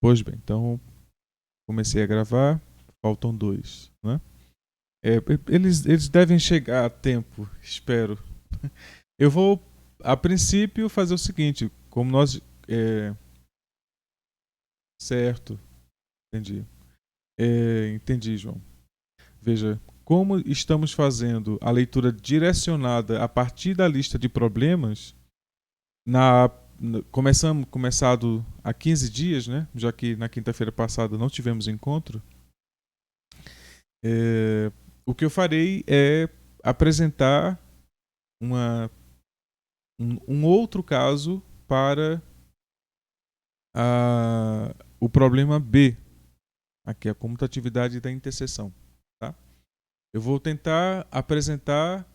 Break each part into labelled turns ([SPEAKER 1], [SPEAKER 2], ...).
[SPEAKER 1] Pois bem, então comecei a gravar, faltam 2, né? Eles devem chegar a tempo, espero. Eu vou, a princípio, fazer o seguinte, como nós... certo, entendi. Entendi, João. Veja, como estamos fazendo a leitura direcionada a partir da lista de problemas, começado há 15 dias, né? Já que na quinta-feira passada não tivemos encontro, o que eu farei é apresentar um outro caso para o problema B, aqui a comutatividade da interseção. Tá? Eu vou tentar apresentar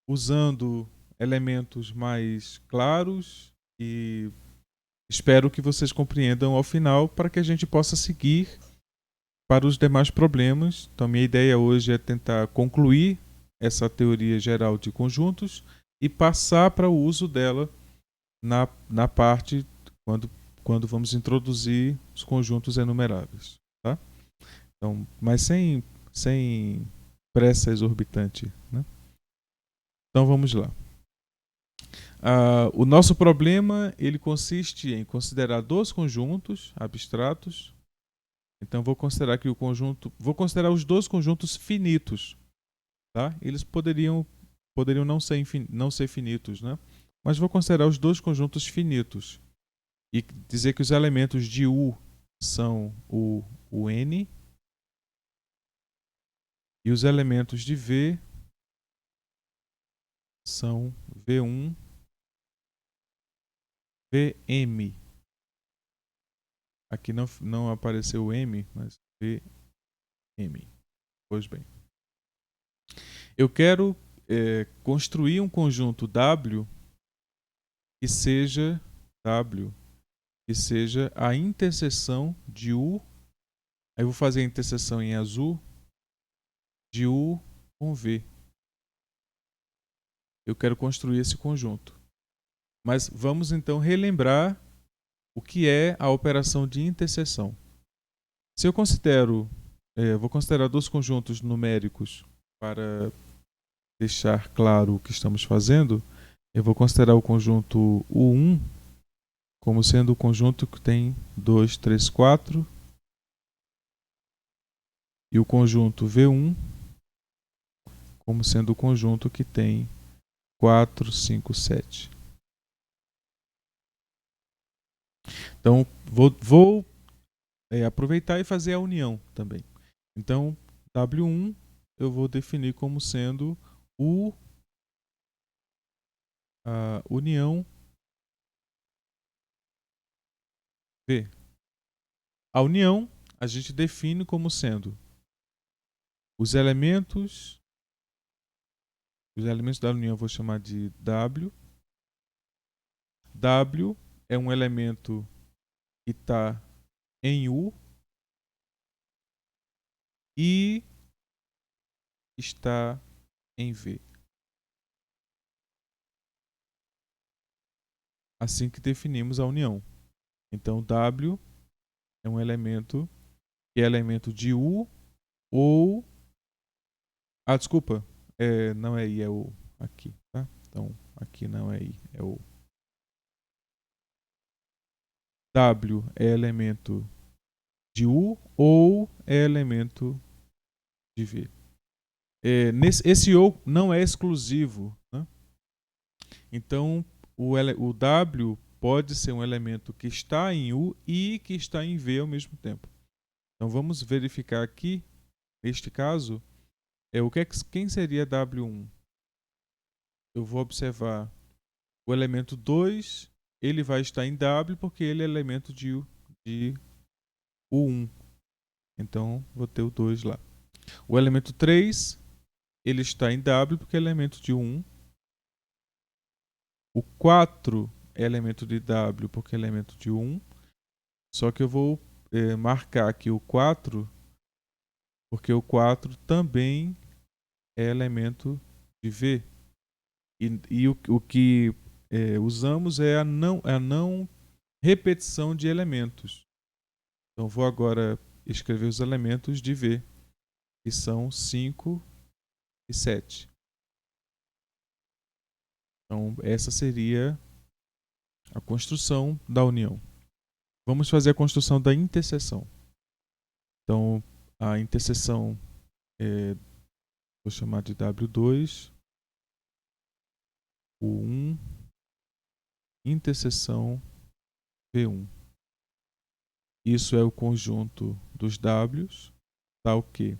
[SPEAKER 1] usando elementos mais claros e espero que vocês compreendam ao final para que a gente possa seguir para os demais problemas. Então, minha ideia hoje é tentar concluir essa teoria geral de conjuntos e passar para o uso dela na parte quando vamos introduzir os conjuntos enumeráveis. Tá? Então, mas sem pressa exorbitante. Né? Então, vamos lá. O nosso problema ele consiste em considerar dois conjuntos abstratos. Então vou considerar os dois conjuntos finitos, tá? Eles poderiam não ser finitos, né? Mas vou considerar os dois conjuntos finitos e dizer que os elementos de U são o N e os elementos de V são V1, Vm. Aqui não apareceu o M, mas Vm. Pois bem. Eu quero construir um conjunto W que seja a interseção de U. Aí eu vou fazer a interseção em azul de U com V. Eu quero construir esse conjunto. Mas vamos então relembrar o que é a operação de interseção. Se eu vou considerar dois conjuntos numéricos para deixar claro o que estamos fazendo. Eu vou considerar o conjunto U1 como sendo o conjunto que tem 2, 3, 4 e o conjunto V1 como sendo o conjunto que tem 4, 5, 7. Então, vou aproveitar e fazer a união também. Então, W1 eu vou definir como sendo a união V. A união a gente define como sendo os elementos da união eu vou chamar de W. W é um elemento que está em U e está em V. Assim que definimos a união. Então, W é um elemento que é elemento de U ou... desculpa. Não é I, é O aqui. Tá? Então, aqui não é I, é O. W é elemento de U ou é elemento de V. Esse ou não é exclusivo. Né? Então, o W pode ser um elemento que está em U e que está em V ao mesmo tempo. Então, vamos verificar aqui, neste caso, quem seria W1? Eu vou observar o elemento 2, ele vai estar em W porque ele é elemento de U1. Então, vou ter o 2 lá. O elemento 3, ele está em W porque é elemento de U1. O 4 é elemento de W porque é elemento de U1. Só que eu vou marcar aqui o 4 porque o 4 também é elemento de V. E o que usamos é a não repetição de elementos. Então vou agora escrever os elementos de V, que são 5 e 7. Então essa seria a construção da união. Vamos fazer a construção da interseção. Então a interseção vou chamar de W2, U1, interseção V1. Isso é o conjunto dos Ws, tal que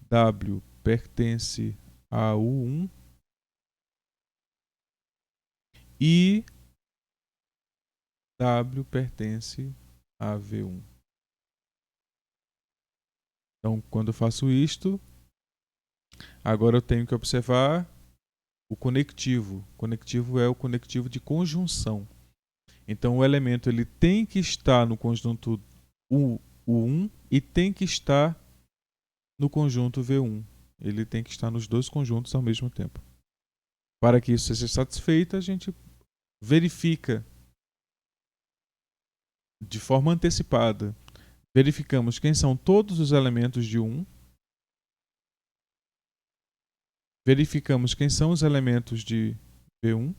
[SPEAKER 1] W pertence a U1 e W pertence a V1. Então, quando eu faço isto, agora eu tenho que observar o conectivo. O conectivo é o conectivo de conjunção. Então, o elemento ele tem que estar no conjunto U1 e tem que estar no conjunto V1. Ele tem que estar nos dois conjuntos ao mesmo tempo. Para que isso seja satisfeito, a gente verifica de forma antecipada. Verificamos quem são todos os elementos de 1. Verificamos quem são os elementos de V1.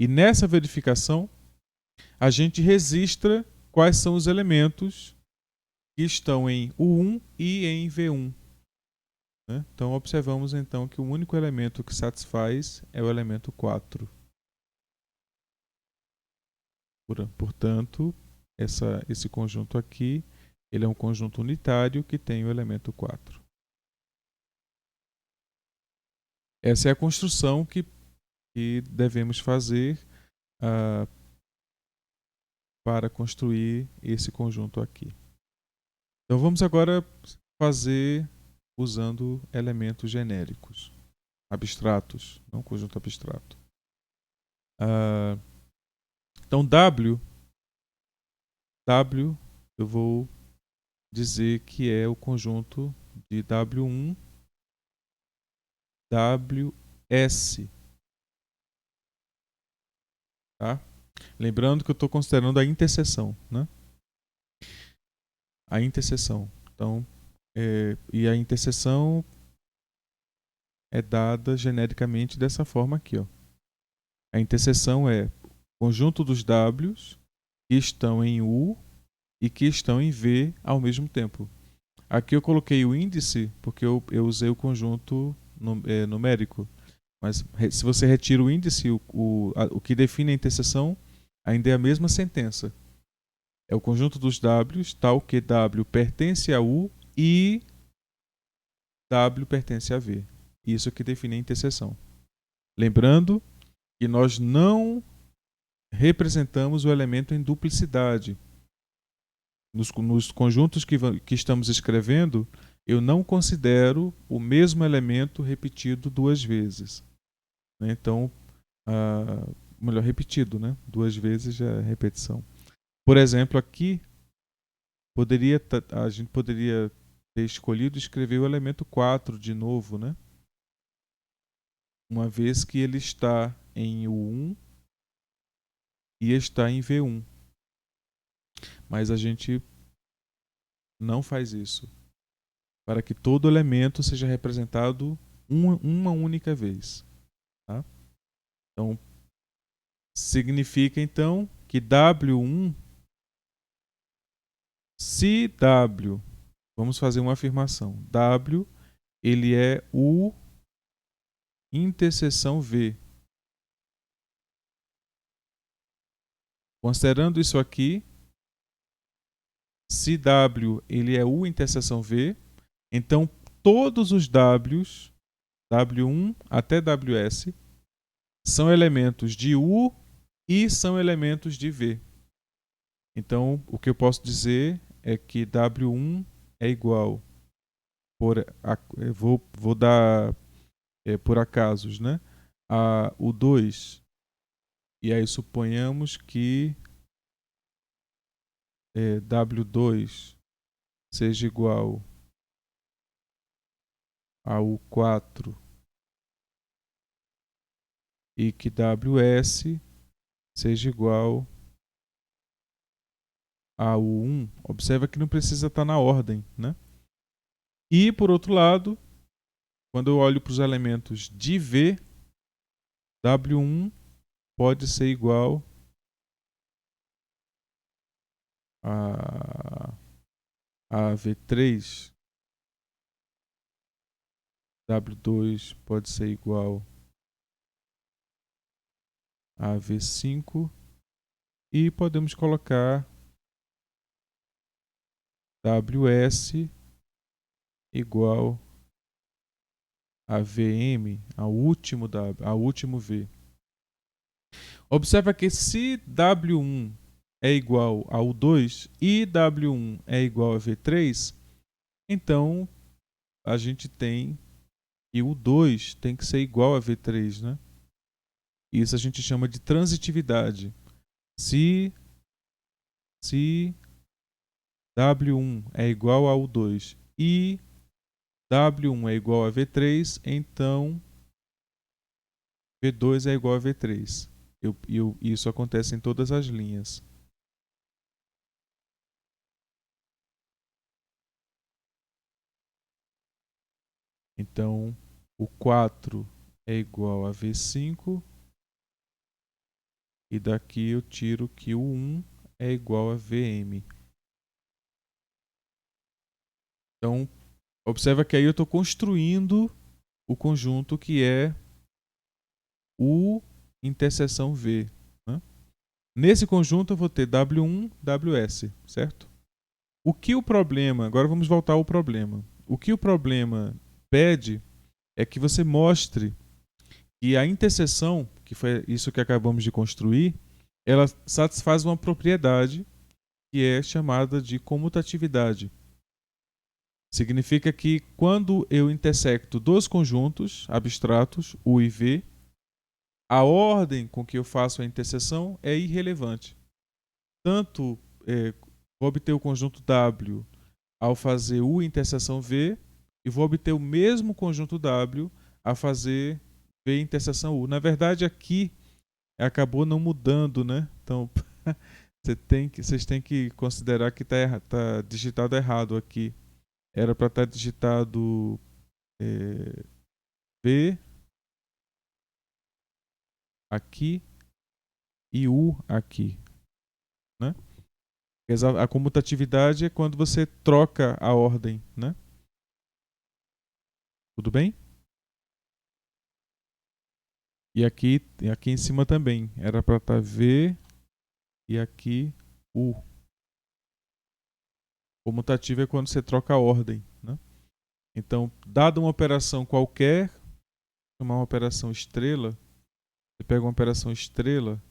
[SPEAKER 1] E nessa verificação, a gente registra quais são os elementos que estão em U1 e em V1. Né? Então, observamos então que o único elemento que satisfaz é o elemento 4. Portanto, esse conjunto aqui ele é um conjunto unitário que tem o elemento 4. Essa é a construção que devemos fazer para construir esse conjunto aqui. Então vamos agora fazer usando elementos genéricos, abstratos, não conjunto abstrato. Então W eu vou dizer que é o conjunto de W1, WS. Tá? Lembrando que eu estou considerando a interseção, né? A interseção. Então, e a interseção é dada genericamente dessa forma aqui, ó. A interseção é o conjunto dos Ws que estão em U e que estão em V ao mesmo tempo. Aqui eu coloquei o índice porque eu usei o conjunto numérico. Mas se você retira o índice, o que define a interseção ainda é a mesma sentença. É o conjunto dos Ws, tal que W pertence a U e W pertence a V. Isso que define a interseção. Lembrando que nós não representamos o elemento em duplicidade. Nos conjuntos que estamos escrevendo, eu não considero o mesmo elemento repetido duas vezes. Então, melhor, repetido, né? Duas vezes já é repetição. Por exemplo, aqui, a gente poderia ter escolhido escrever o elemento 4 de novo, né? Uma vez que ele está em U1 e está em V1. Mas a gente não faz isso. Para que todo elemento seja representado uma única vez. Tá? Então, significa então que W1, se W, vamos fazer uma afirmação, W ele é U interseção V. Considerando isso aqui, se W ele é U interseção V, então todos os Ws, W1 até WS, são elementos de U e são elementos de V. Então, o que eu posso dizer é que W1 é igual, vou dar por acasos, né? A U2. E aí suponhamos que W2 seja igual a U4 e que WS seja igual a U1, observa que não precisa estar na ordem, né? E, por outro lado, quando eu olho para os elementos de V, W1 pode ser igual a V3, W2 pode ser igual a V5 e podemos colocar WS igual a VM, ao último V. Observa que se W1 é igual ao 2 e W1 é igual a V3, então a gente tem que o 2 tem que ser igual a V3, né? Isso a gente chama de transitividade. Se W1 é igual ao 2 e W1 é igual a V3, então V2 é igual a V3. Isso acontece em todas as linhas. Então, o 4 é igual a V5 e daqui eu tiro que o 1 é igual a VM. Então, observa que aí eu estou construindo o conjunto que é U interseção V. Né? Nesse conjunto eu vou ter W1, WS, certo? O que o problema... Agora vamos voltar ao problema. O que o problema pede é que você mostre que a interseção, que foi isso que acabamos de construir, ela satisfaz uma propriedade que é chamada de comutatividade. Significa que quando eu intersecto dois conjuntos abstratos, U e V, a ordem com que eu faço a interseção é irrelevante. Tanto vou obter o conjunto W ao fazer U interseção V e vou obter o mesmo conjunto W a fazer V interseção U. Na verdade, aqui acabou não mudando, né? Então, vocês têm que considerar que está digitado errado aqui. Era para estar digitado V aqui e U aqui, né? A comutatividade é quando você troca a ordem, né? Tudo bem? E aqui em cima também. Era para estar V e aqui U. Comutativo é quando você troca a ordem, né? Então, dada uma operação qualquer, chamar uma operação estrela, você pega uma operação estrela,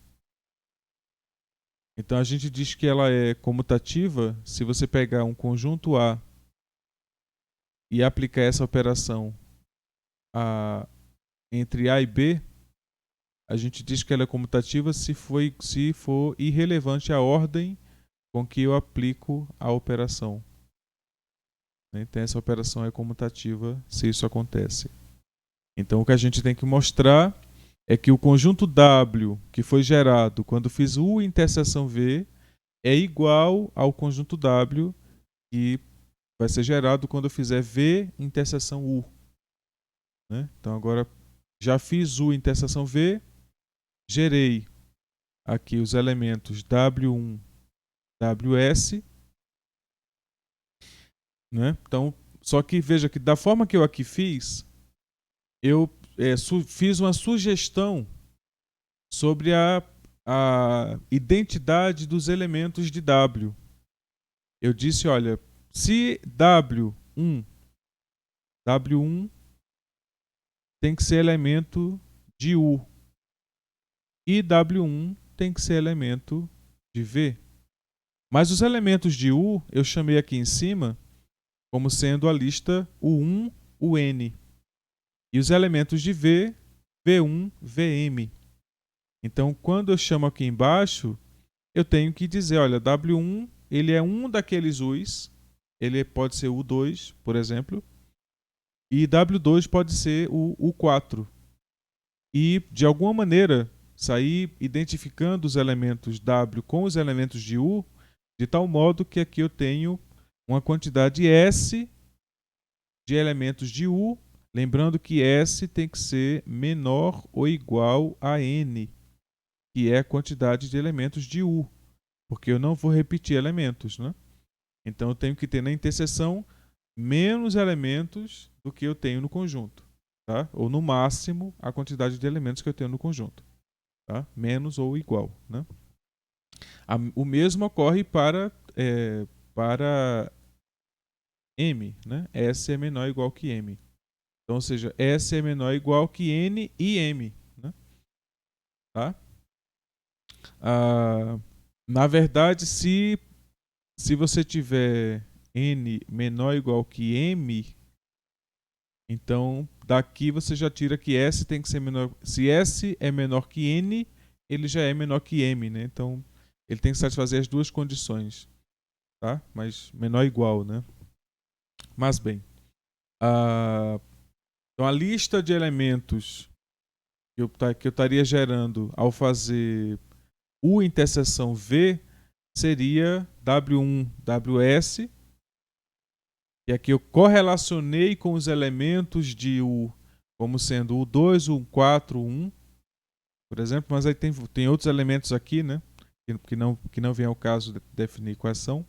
[SPEAKER 1] então a gente diz que ela é comutativa se você pegar um conjunto A e aplicar essa operação entre A e B, a gente diz que ela é comutativa se for irrelevante a ordem com que eu aplico a operação. Então essa operação é comutativa se isso acontece. Então o que a gente tem que mostrar é que o conjunto W que foi gerado quando fiz U interseção V é igual ao conjunto W que vai ser gerado quando eu fizer V interseção U. Né? Então agora já fiz U interseção V, gerei aqui os elementos W1, WS. Né? Então, só que veja que da forma que eu aqui fiz, eu fiz uma sugestão sobre a identidade dos elementos de W. Eu disse, olha, se W1 tem que ser elemento de U e W1 tem que ser elemento de V. Mas os elementos de U eu chamei aqui em cima como sendo a lista U1, UN. E os elementos de V, V1, VM. Então, quando eu chamo aqui embaixo, eu tenho que dizer, olha, W1 ele é um daqueles U's, ele pode ser U2, por exemplo, e W2 pode ser o U4. E, de alguma maneira, sair identificando os elementos W com os elementos de U De tal modo que aqui eu tenho uma quantidade S de elementos de U, lembrando que S tem que ser menor ou igual a N, que é a quantidade de elementos de U, porque eu não vou repetir elementos, né? Então eu tenho que ter na interseção menos elementos do que eu tenho no conjunto, tá? Ou no máximo a quantidade de elementos que eu tenho no conjunto, tá? Menos ou igual, né? O mesmo ocorre para M, né? S é menor ou igual que M. Então, ou seja, S é menor ou igual que N e M, né? Tá? Na verdade, se você tiver N menor ou igual que M, então daqui você já tira que S tem que ser menor. Se S é menor que N, ele já é menor que M, né? Então ele tem que satisfazer as duas condições, tá? Mas menor ou igual, né? Mas bem, então a lista de elementos que eu estaria gerando ao fazer U interseção V seria W1, WS, e aqui eu correlacionei com os elementos de U como sendo U2, U4, U1, por exemplo, mas aí tem outros elementos aqui, né? Que não vem ao caso de definir quais são.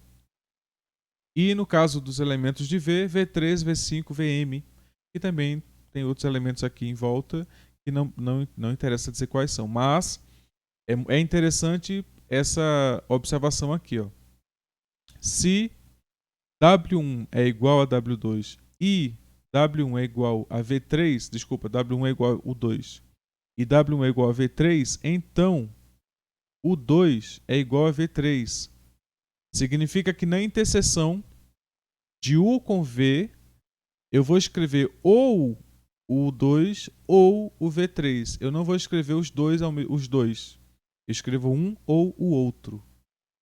[SPEAKER 1] E no caso dos elementos de V, V3, V5, VM, e também tem outros elementos aqui em volta que não interessa dizer quais são, mas é interessante essa observação aqui, ó. Se W1 é igual a W2 e W1 é igual a V3, desculpa, W1 é igual a U2 e W1 é igual a V3, então U2 é igual a V3. Significa que na interseção de U com V, eu vou escrever ou o U2 ou o V3. Eu não vou escrever os dois. Eu escrevo um ou o outro.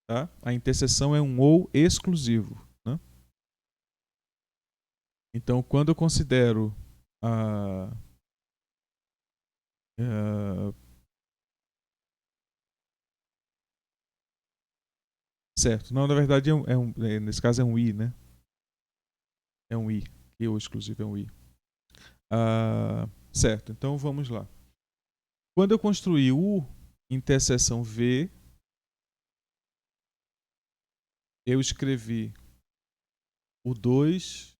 [SPEAKER 1] Tá? A interseção é um ou exclusivo. Né? Então, quando eu considero certo. Não, na verdade, nesse caso é um I, né? É um I. E o exclusivo é um I. Certo, então vamos lá. Quando eu construir U interseção V, eu escrevi o 2,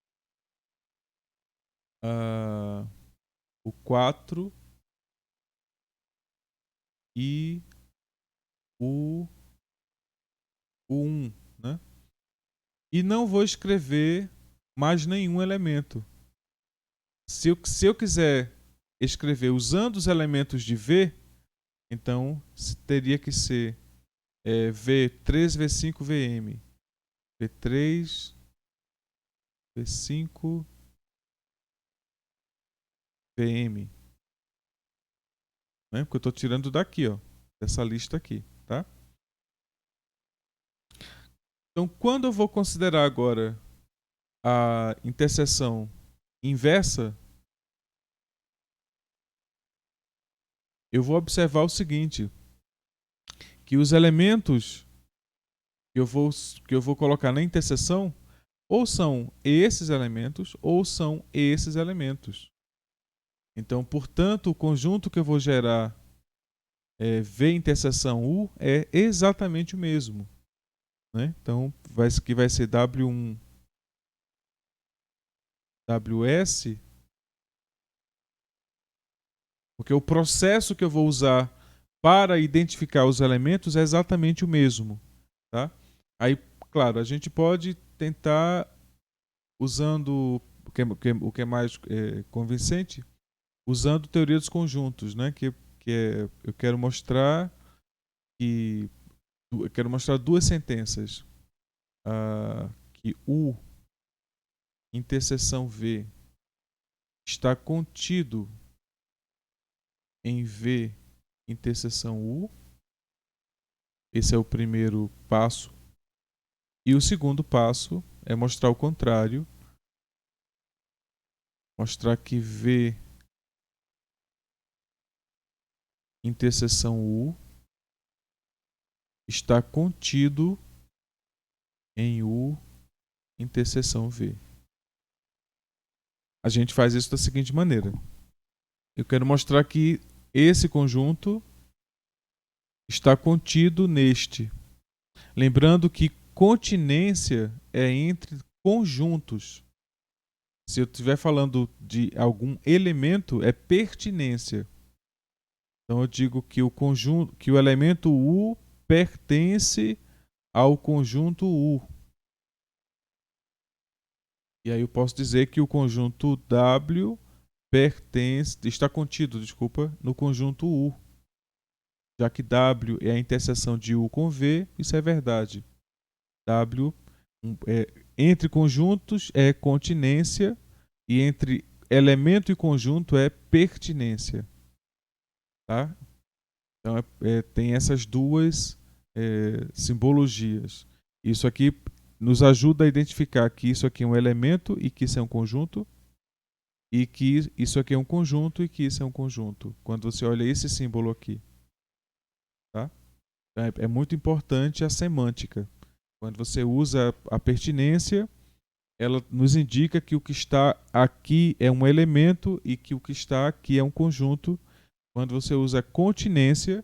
[SPEAKER 1] o 4 e o 1, né? E não vou escrever mais nenhum elemento. Se eu quiser escrever usando os elementos de V, então teria que ser V3, V5, VM. V3, V5, VM. Né? Porque eu estou tirando daqui, ó, dessa lista aqui, tá? Então, quando eu vou considerar agora a interseção inversa, eu vou observar o seguinte, que os elementos que eu vou colocar na interseção ou são esses elementos ou são esses elementos. Então, portanto, o conjunto que eu vou gerar V interseção U é exatamente o mesmo. Né? Então, que vai ser W1 WS, porque o processo que eu vou usar para identificar os elementos é exatamente o mesmo. Tá? Aí, claro, a gente pode tentar usando o que é mais convincente, usando teoria dos conjuntos, né? Eu quero mostrar eu quero mostrar duas sentenças, que U interseção V está contido em V interseção U. Esse é o primeiro passo. E o segundo passo é mostrar o contrário, mostrar que V interseção U está contido em U interseção V. A gente faz isso da seguinte maneira. Eu quero mostrar que esse conjunto está contido neste. Lembrando que continência é entre conjuntos. Se eu estiver falando de algum elemento, é pertinência. Então eu digo que o conjunto, que o elemento U pertence ao conjunto U. E aí eu posso dizer que o conjunto W está contido, no conjunto U. Já que W é a interseção de U com V, isso é verdade. W entre conjuntos é continência e entre elemento e conjunto é pertinência. Tá? Então tem essas duas simbologias. Isso aqui nos ajuda a identificar que isso aqui é um elemento e que isso é um conjunto, e que isso aqui é um conjunto e que isso é um conjunto. Quando você olha esse símbolo aqui. Tá? Então é muito importante a semântica. Quando você usa a pertinência, ela nos indica que o que está aqui é um elemento e que o que está aqui é um conjunto. Quando você usa a continência,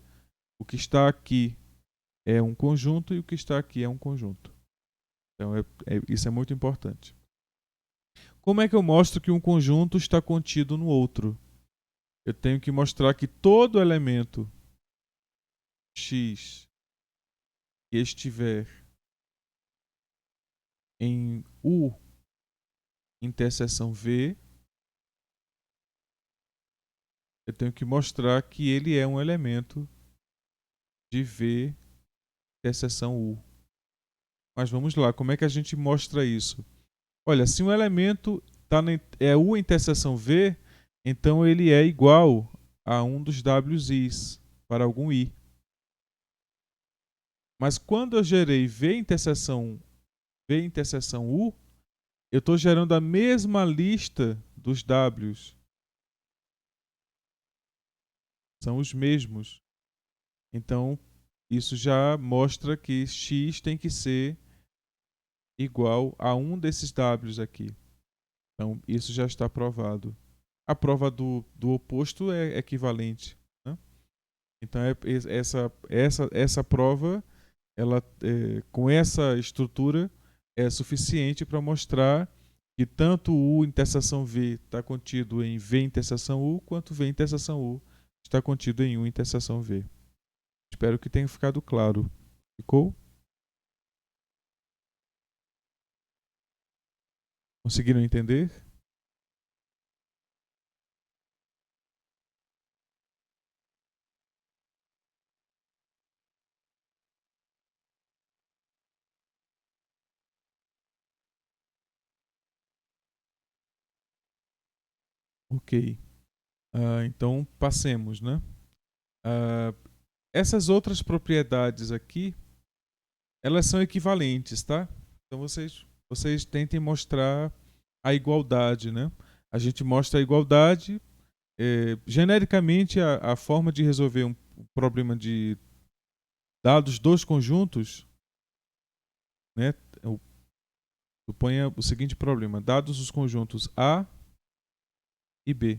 [SPEAKER 1] o que está aqui é um conjunto e o que está aqui é um conjunto. Então, isso é muito importante. Como é que eu mostro que um conjunto está contido no outro? Eu tenho que mostrar que todo elemento X que estiver em U interseção V, eu tenho que mostrar que ele é um elemento de V interseção U. Mas vamos lá, como é que a gente mostra isso? Olha, se um elemento é U interseção V, então ele é igual a um dos Ws para algum I. Mas quando eu gerei V interseção U, eu estou gerando a mesma lista dos Ws. São os mesmos. Então, isso já mostra que X tem que ser igual a um desses Ws aqui. Então, isso já está provado. A prova do oposto é equivalente. Né? Então, essa prova, ela, com essa estrutura, é suficiente para mostrar que tanto U interseção V está contido em V interseção U, quanto V interseção U está contido em U interseção V. Espero que tenha ficado claro. Ficou? Conseguiram entender? Ok. Então, passemos, né? Essas outras propriedades aqui, elas são equivalentes, tá? Então, vocês tentem mostrar a igualdade, né? A gente mostra a igualdade. Genericamente, a forma de resolver um problema de dados dos conjuntos, né? Suponha o seguinte problema: dados os conjuntos A e B.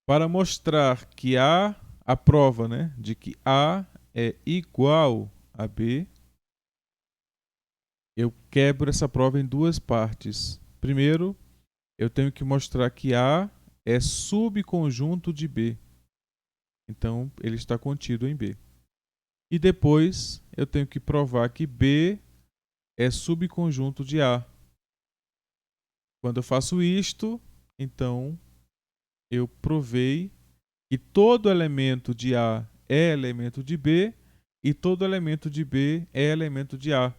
[SPEAKER 1] Para mostrar que a prova, né, de que A é igual a B, eu quebro essa prova em duas partes. Primeiro, eu tenho que mostrar que A é subconjunto de B. Então, ele está contido em B. E depois, eu tenho que provar que B é subconjunto de A. Quando eu faço isto, então eu provei que todo elemento de A é elemento de B e todo elemento de B é elemento de A.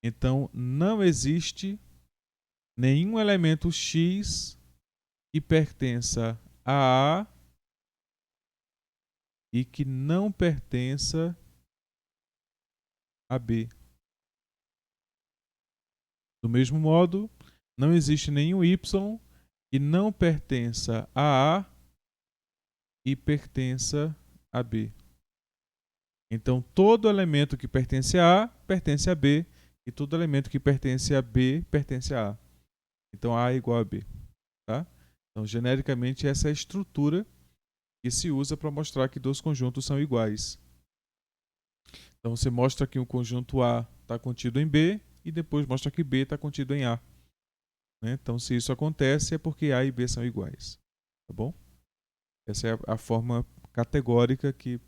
[SPEAKER 1] Então, não existe nenhum elemento X que pertença a A e que não pertença a B. Do mesmo modo, não existe nenhum Y que não pertença a A e pertença a B. Então, todo elemento que pertence a A pertence a B, e todo elemento que pertence a B pertence a A. Então, A é igual a B. Tá? Então, genericamente, essa é a estrutura que se usa para mostrar que dois conjuntos são iguais. Então, você mostra que o conjunto A está contido em B e depois mostra que B está contido em A. Né? Então, se isso acontece, é porque A e B são iguais. Tá bom? Essa é a forma categórica que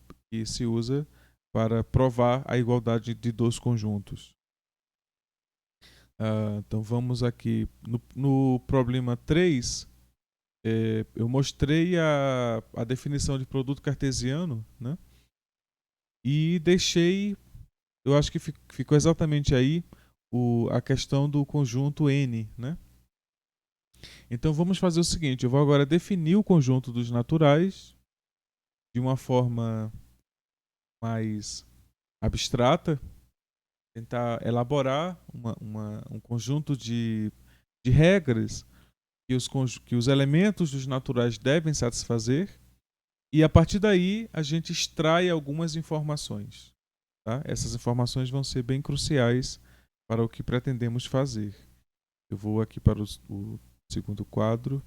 [SPEAKER 1] se usa para provar a igualdade de dois conjuntos. Então vamos aqui. No problema 3, eu mostrei a definição de produto cartesiano, né? E deixei, eu acho que ficou exatamente aí a questão do conjunto N, né? Então vamos fazer o seguinte, eu vou agora definir o conjunto dos naturais de uma forma mais abstrata, tentar elaborar um conjunto de regras que os elementos dos naturais devem satisfazer, e a partir daí a gente extrai algumas informações. Tá? Essas informações vão ser bem cruciais para o que pretendemos fazer. Eu vou aqui para o segundo quadro.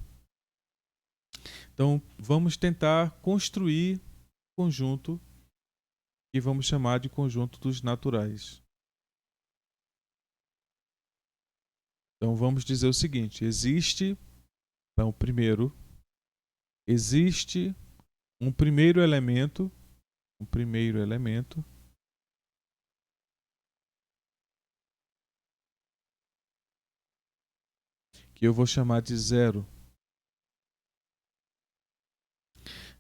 [SPEAKER 1] Então, vamos tentar construir um conjunto que vamos chamar de conjunto dos naturais. Então, vamos dizer o seguinte: então, primeiro, existe um primeiro elemento que eu vou chamar de 0.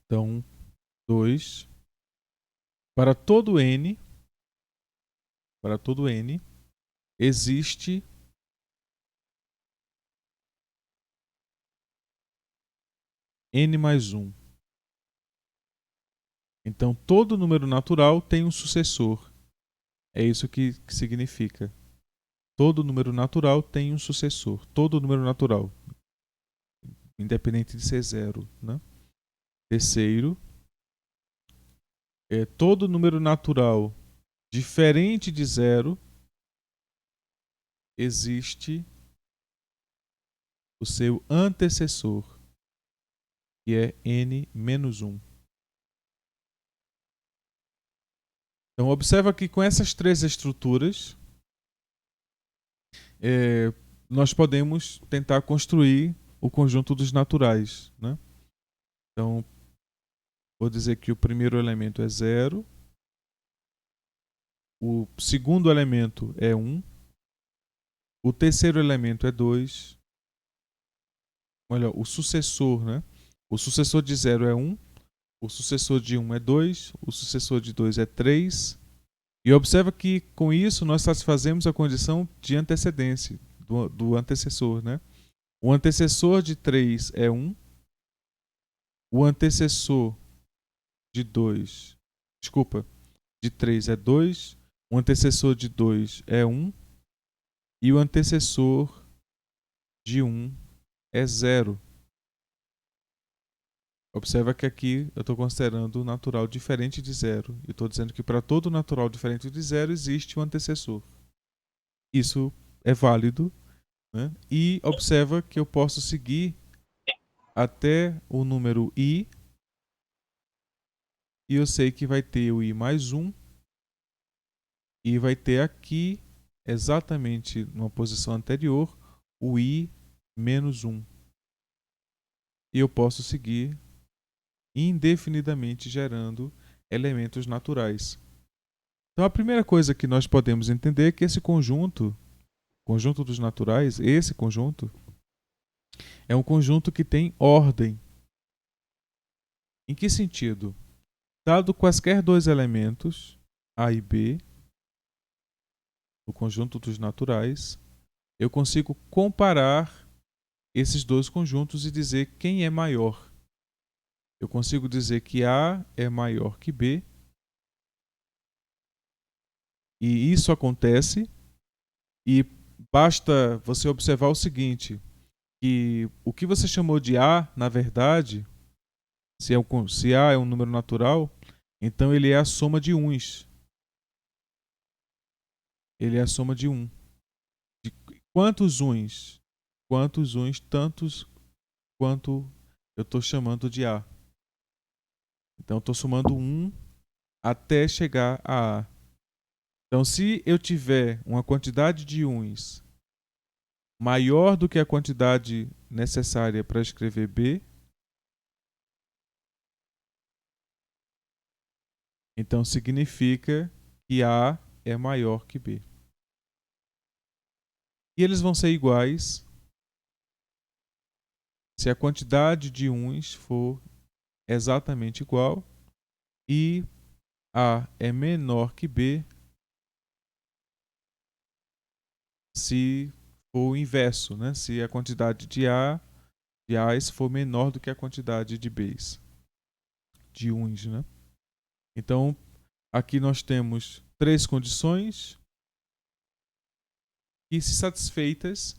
[SPEAKER 1] Então, 2. Para todo n, existe n mais 1. Então, todo número natural tem um sucessor. É isso que significa. Todo número natural tem um sucessor. Todo número natural, independente de ser 0. Né? Terceiro, todo número natural diferente de 0 existe o seu antecessor, que é n menos 1. Então, observa que com essas três estruturas, nós podemos tentar construir o conjunto dos naturais. Né? Então, vou dizer que o primeiro elemento é 0, o segundo elemento é 1, o terceiro elemento é 2. Olha, o sucessor, né? O sucessor de 0 é 1, o sucessor de 1 é 2, o sucessor de 2 é 3. E observa que com isso nós satisfazemos a condição de antecedência do antecessor. Né? O antecessor de 3 é 1, o antecessor de 2, de 3 é 2, o antecessor de 2 é 1 e o antecessor de 1 é 0. Observa que aqui eu estou considerando o natural diferente de 0. E estou dizendo que para todo natural diferente de 0 existe um antecessor. Isso é válido. Né? E observa que eu posso seguir até o número i. E eu sei que vai ter o i mais 1. E vai ter aqui, exatamente numa posição anterior, o i menos 1. E eu posso seguir indefinidamente gerando elementos naturais. Então a primeira coisa que nós podemos entender é que esse conjunto dos naturais, esse conjunto, é um conjunto que tem ordem. Em que sentido? Dado quaisquer dois elementos, A e B, no conjunto dos naturais, eu consigo comparar esses dois conjuntos e dizer quem é maior. Eu consigo dizer que A é maior que B. E isso acontece, e basta você observar o seguinte, que o que você chamou de A, na verdade, se A é um número natural, então ele é a soma de uns. ele é a soma de 1. De quantos uns? Quantos uns, tantos quanto eu estou chamando de A. Então, eu estou somando 1 até chegar a A. Então, se eu tiver uma quantidade de uns maior do que a quantidade necessária para escrever B, então significa que A é maior que B. E eles vão ser iguais se a quantidade de uns for exatamente igual e A é menor que B se for o inverso, né? Se a quantidade de A's for menor do que a quantidade de B's, de uns, né? Então, aqui nós temos 3 condições que, se satisfeitas,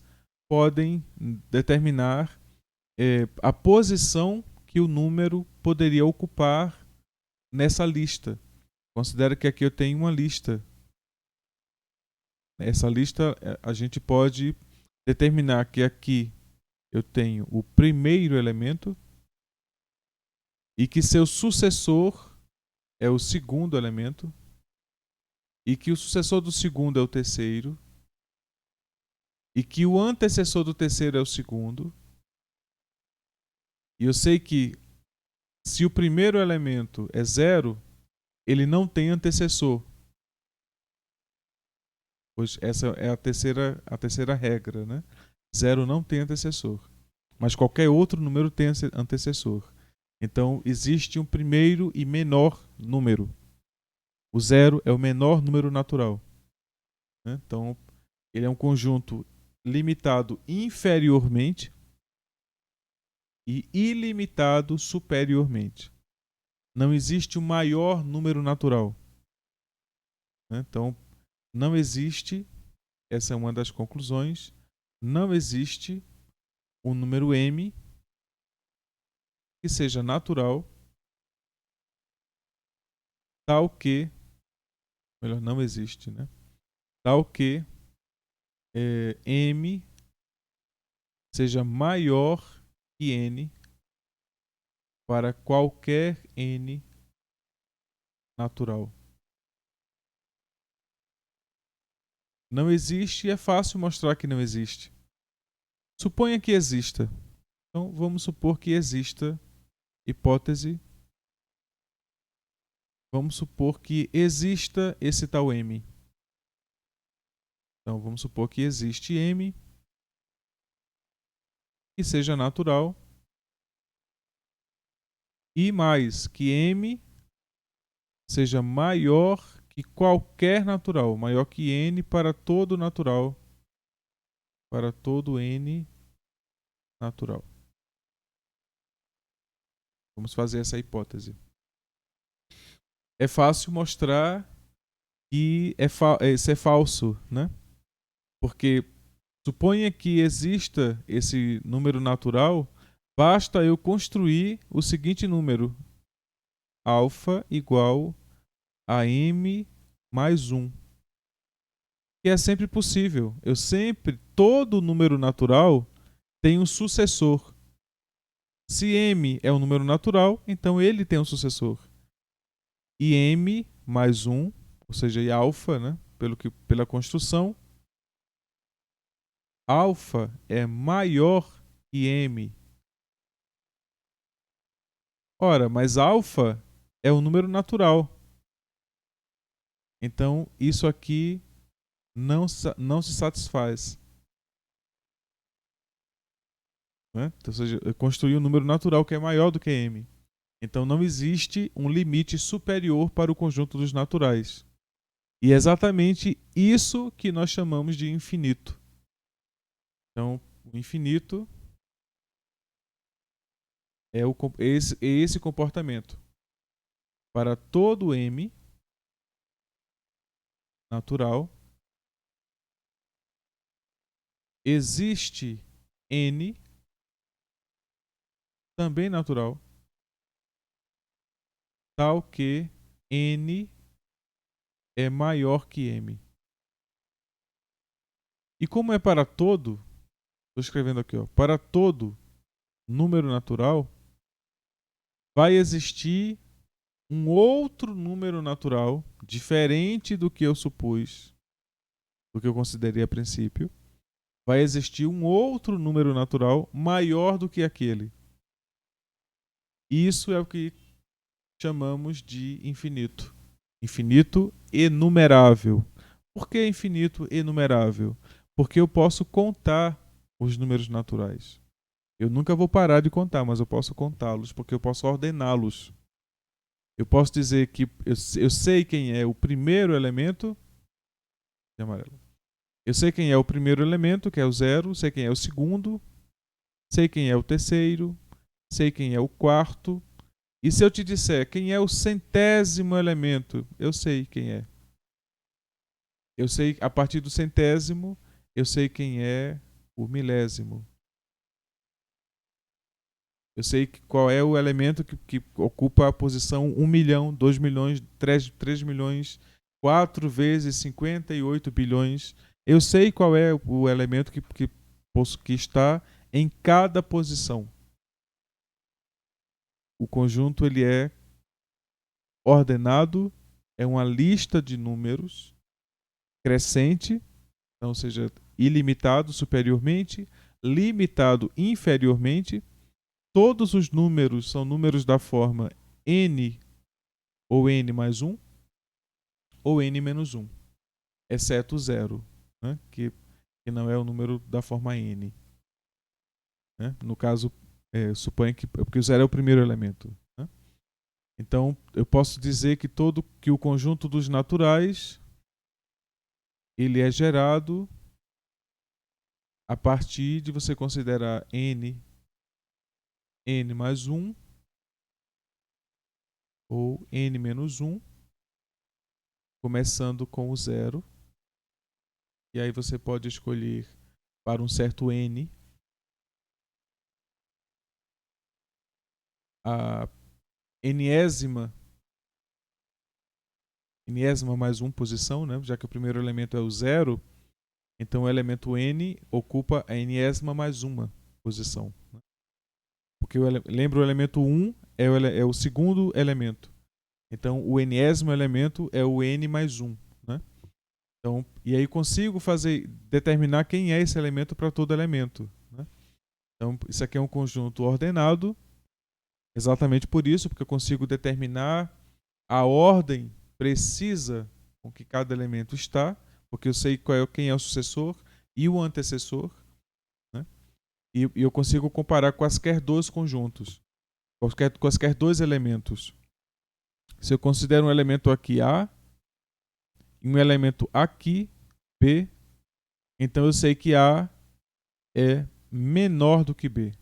[SPEAKER 1] podem determinar a posição que o número poderia ocupar nessa lista. Considera que aqui eu tenho uma lista. Essa lista, a gente pode determinar que aqui eu tenho o primeiro elemento e que seu sucessor é o segundo elemento e que o sucessor do segundo é o terceiro e que o antecessor do terceiro é o segundo. E eu sei que se o primeiro elemento é 0, ele não tem antecessor. Pois essa é a terceira regra, né? 0 não tem antecessor. Mas qualquer outro número tem antecessor. Então, existe um primeiro e menor número. O 0 é o menor número natural. Né? Então, ele é um conjunto limitado inferiormente e ilimitado superiormente. Não existe um maior número natural. Né? Então, não existe, essa é uma das conclusões, não existe um número m que seja natural, tal que, melhor, não existe, né? Tal que m seja maior que n para qualquer n natural. Não existe e é fácil mostrar que não existe. Suponha que exista. Então, vamos supor que exista hipótese. Vamos supor que exista esse tal m. Então, vamos supor que existe m que seja natural e mais que m seja maior que qualquer natural, maior que n para todo natural, para todo n natural. Vamos fazer essa hipótese. É fácil mostrar que isso é falso, né? Porque suponha que exista esse número natural, basta eu construir o seguinte número: alfa igual a m mais 1. Que é sempre possível. Todo número natural tem um sucessor. Se m é um número natural, então ele tem um sucessor. E m mais 1, ou seja, e alfa, né, pela construção, alfa é maior que m. Ora, mas alfa é um número natural. Então, isso aqui não se satisfaz. Né? Então, ou seja, eu construí um número natural que é maior do que m. Então, não existe um limite superior para o conjunto dos naturais. E é exatamente isso que nós chamamos de infinito. Então, o infinito é esse comportamento. Para todo m natural, existe n também natural, tal que n é maior que m. E como é para todo, estou escrevendo aqui, ó, para todo número natural, vai existir um outro número natural, diferente do que eu supus, do que eu considerei a princípio. Vai existir um outro número natural maior do que aquele. Isso é o que chamamos de infinito. Infinito enumerável. Por que infinito enumerável? Porque eu posso contar os números naturais. Eu nunca vou parar de contar, mas eu posso contá-los, porque eu posso ordená-los. Eu posso dizer que eu sei quem é o primeiro elemento de amarelo. Eu sei quem é o primeiro elemento, que é o 0, sei quem é o segundo, sei quem é o terceiro, sei quem é o quarto. E se eu te disser quem é o 100º elemento, eu sei quem é. Eu sei, a partir do 100º, eu sei quem é o milésimo. Eu sei qual é o elemento que ocupa a posição 1 milhão, 2 milhões, 3 milhões, 4 vezes 58 bilhões. Eu sei qual é o elemento que está em cada posição. O conjunto ele é ordenado, é uma lista de números crescente, então, ou seja, ilimitado superiormente, limitado inferiormente. Todos os números são números da forma n ou n mais 1 ou n menos 1, exceto o 0, né? que não é o número da forma n. Né? No caso, suponha que porque o 0 é o primeiro elemento. Né? Então, eu posso dizer que o conjunto dos naturais ele é gerado a partir de você considerar n mais 1 ou n menos 1, começando com o 0. E aí você pode escolher para um certo n a enésima mais 1 posição, né? Já que o primeiro elemento é o 0, então o elemento n ocupa a enésima mais 1 posição. Né? Porque lembra, o elemento 1 é o segundo elemento. Então o enésimo elemento é o n mais 1. Né? Então, e aí consigo determinar quem é esse elemento para todo elemento. Né? Então isso aqui é um conjunto ordenado, exatamente por isso, porque eu consigo determinar a ordem precisa com que cada elemento está, porque eu sei quem é o sucessor e o antecessor, né? E eu consigo comparar quaisquer dois conjuntos, quaisquer dois elementos. Se eu considero um elemento aqui A e um elemento aqui B, então eu sei que A é menor do que B.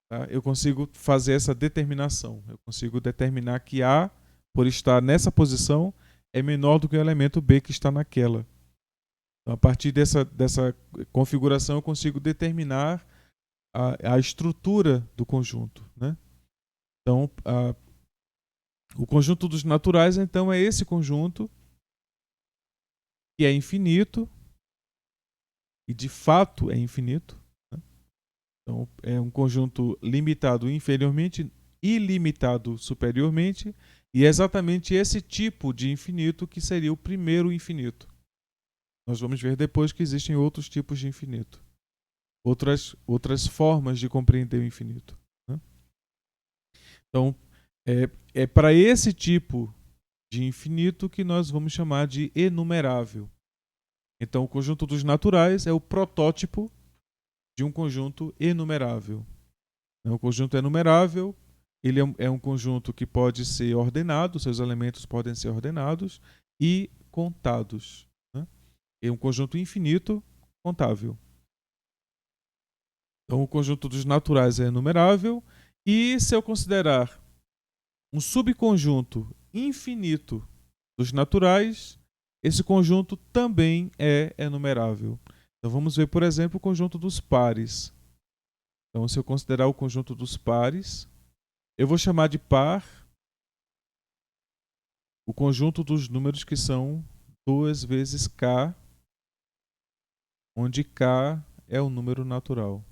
[SPEAKER 1] Tá? Eu consigo fazer essa determinação. Eu consigo determinar que A, por estar nessa posição, é menor do que o elemento B que está naquela. Então, a partir dessa configuração, eu consigo determinar a estrutura do conjunto. Né? Então, o conjunto dos naturais, então, é esse conjunto que é infinito, e de fato é infinito. Né? Então, é um conjunto limitado inferiormente, ilimitado superiormente, e é exatamente esse tipo de infinito que seria o primeiro infinito. Nós vamos ver depois que existem outros tipos de infinito. Outras formas de compreender o infinito. Né? Então, é para esse tipo de infinito que nós vamos chamar de enumerável. Então, o conjunto dos naturais é o protótipo de um conjunto enumerável. O conjunto enumerável ele é um conjunto que pode ser ordenado, seus elementos podem ser ordenados e contados. Né? É um conjunto infinito contável. Então, o conjunto dos naturais é enumerável, e se eu considerar um subconjunto infinito dos naturais, esse conjunto também é enumerável. Então, vamos ver, por exemplo, o conjunto dos pares. Então, se eu considerar o conjunto dos pares, eu vou chamar de par o conjunto dos números que são 2 vezes K, onde K é o número natural.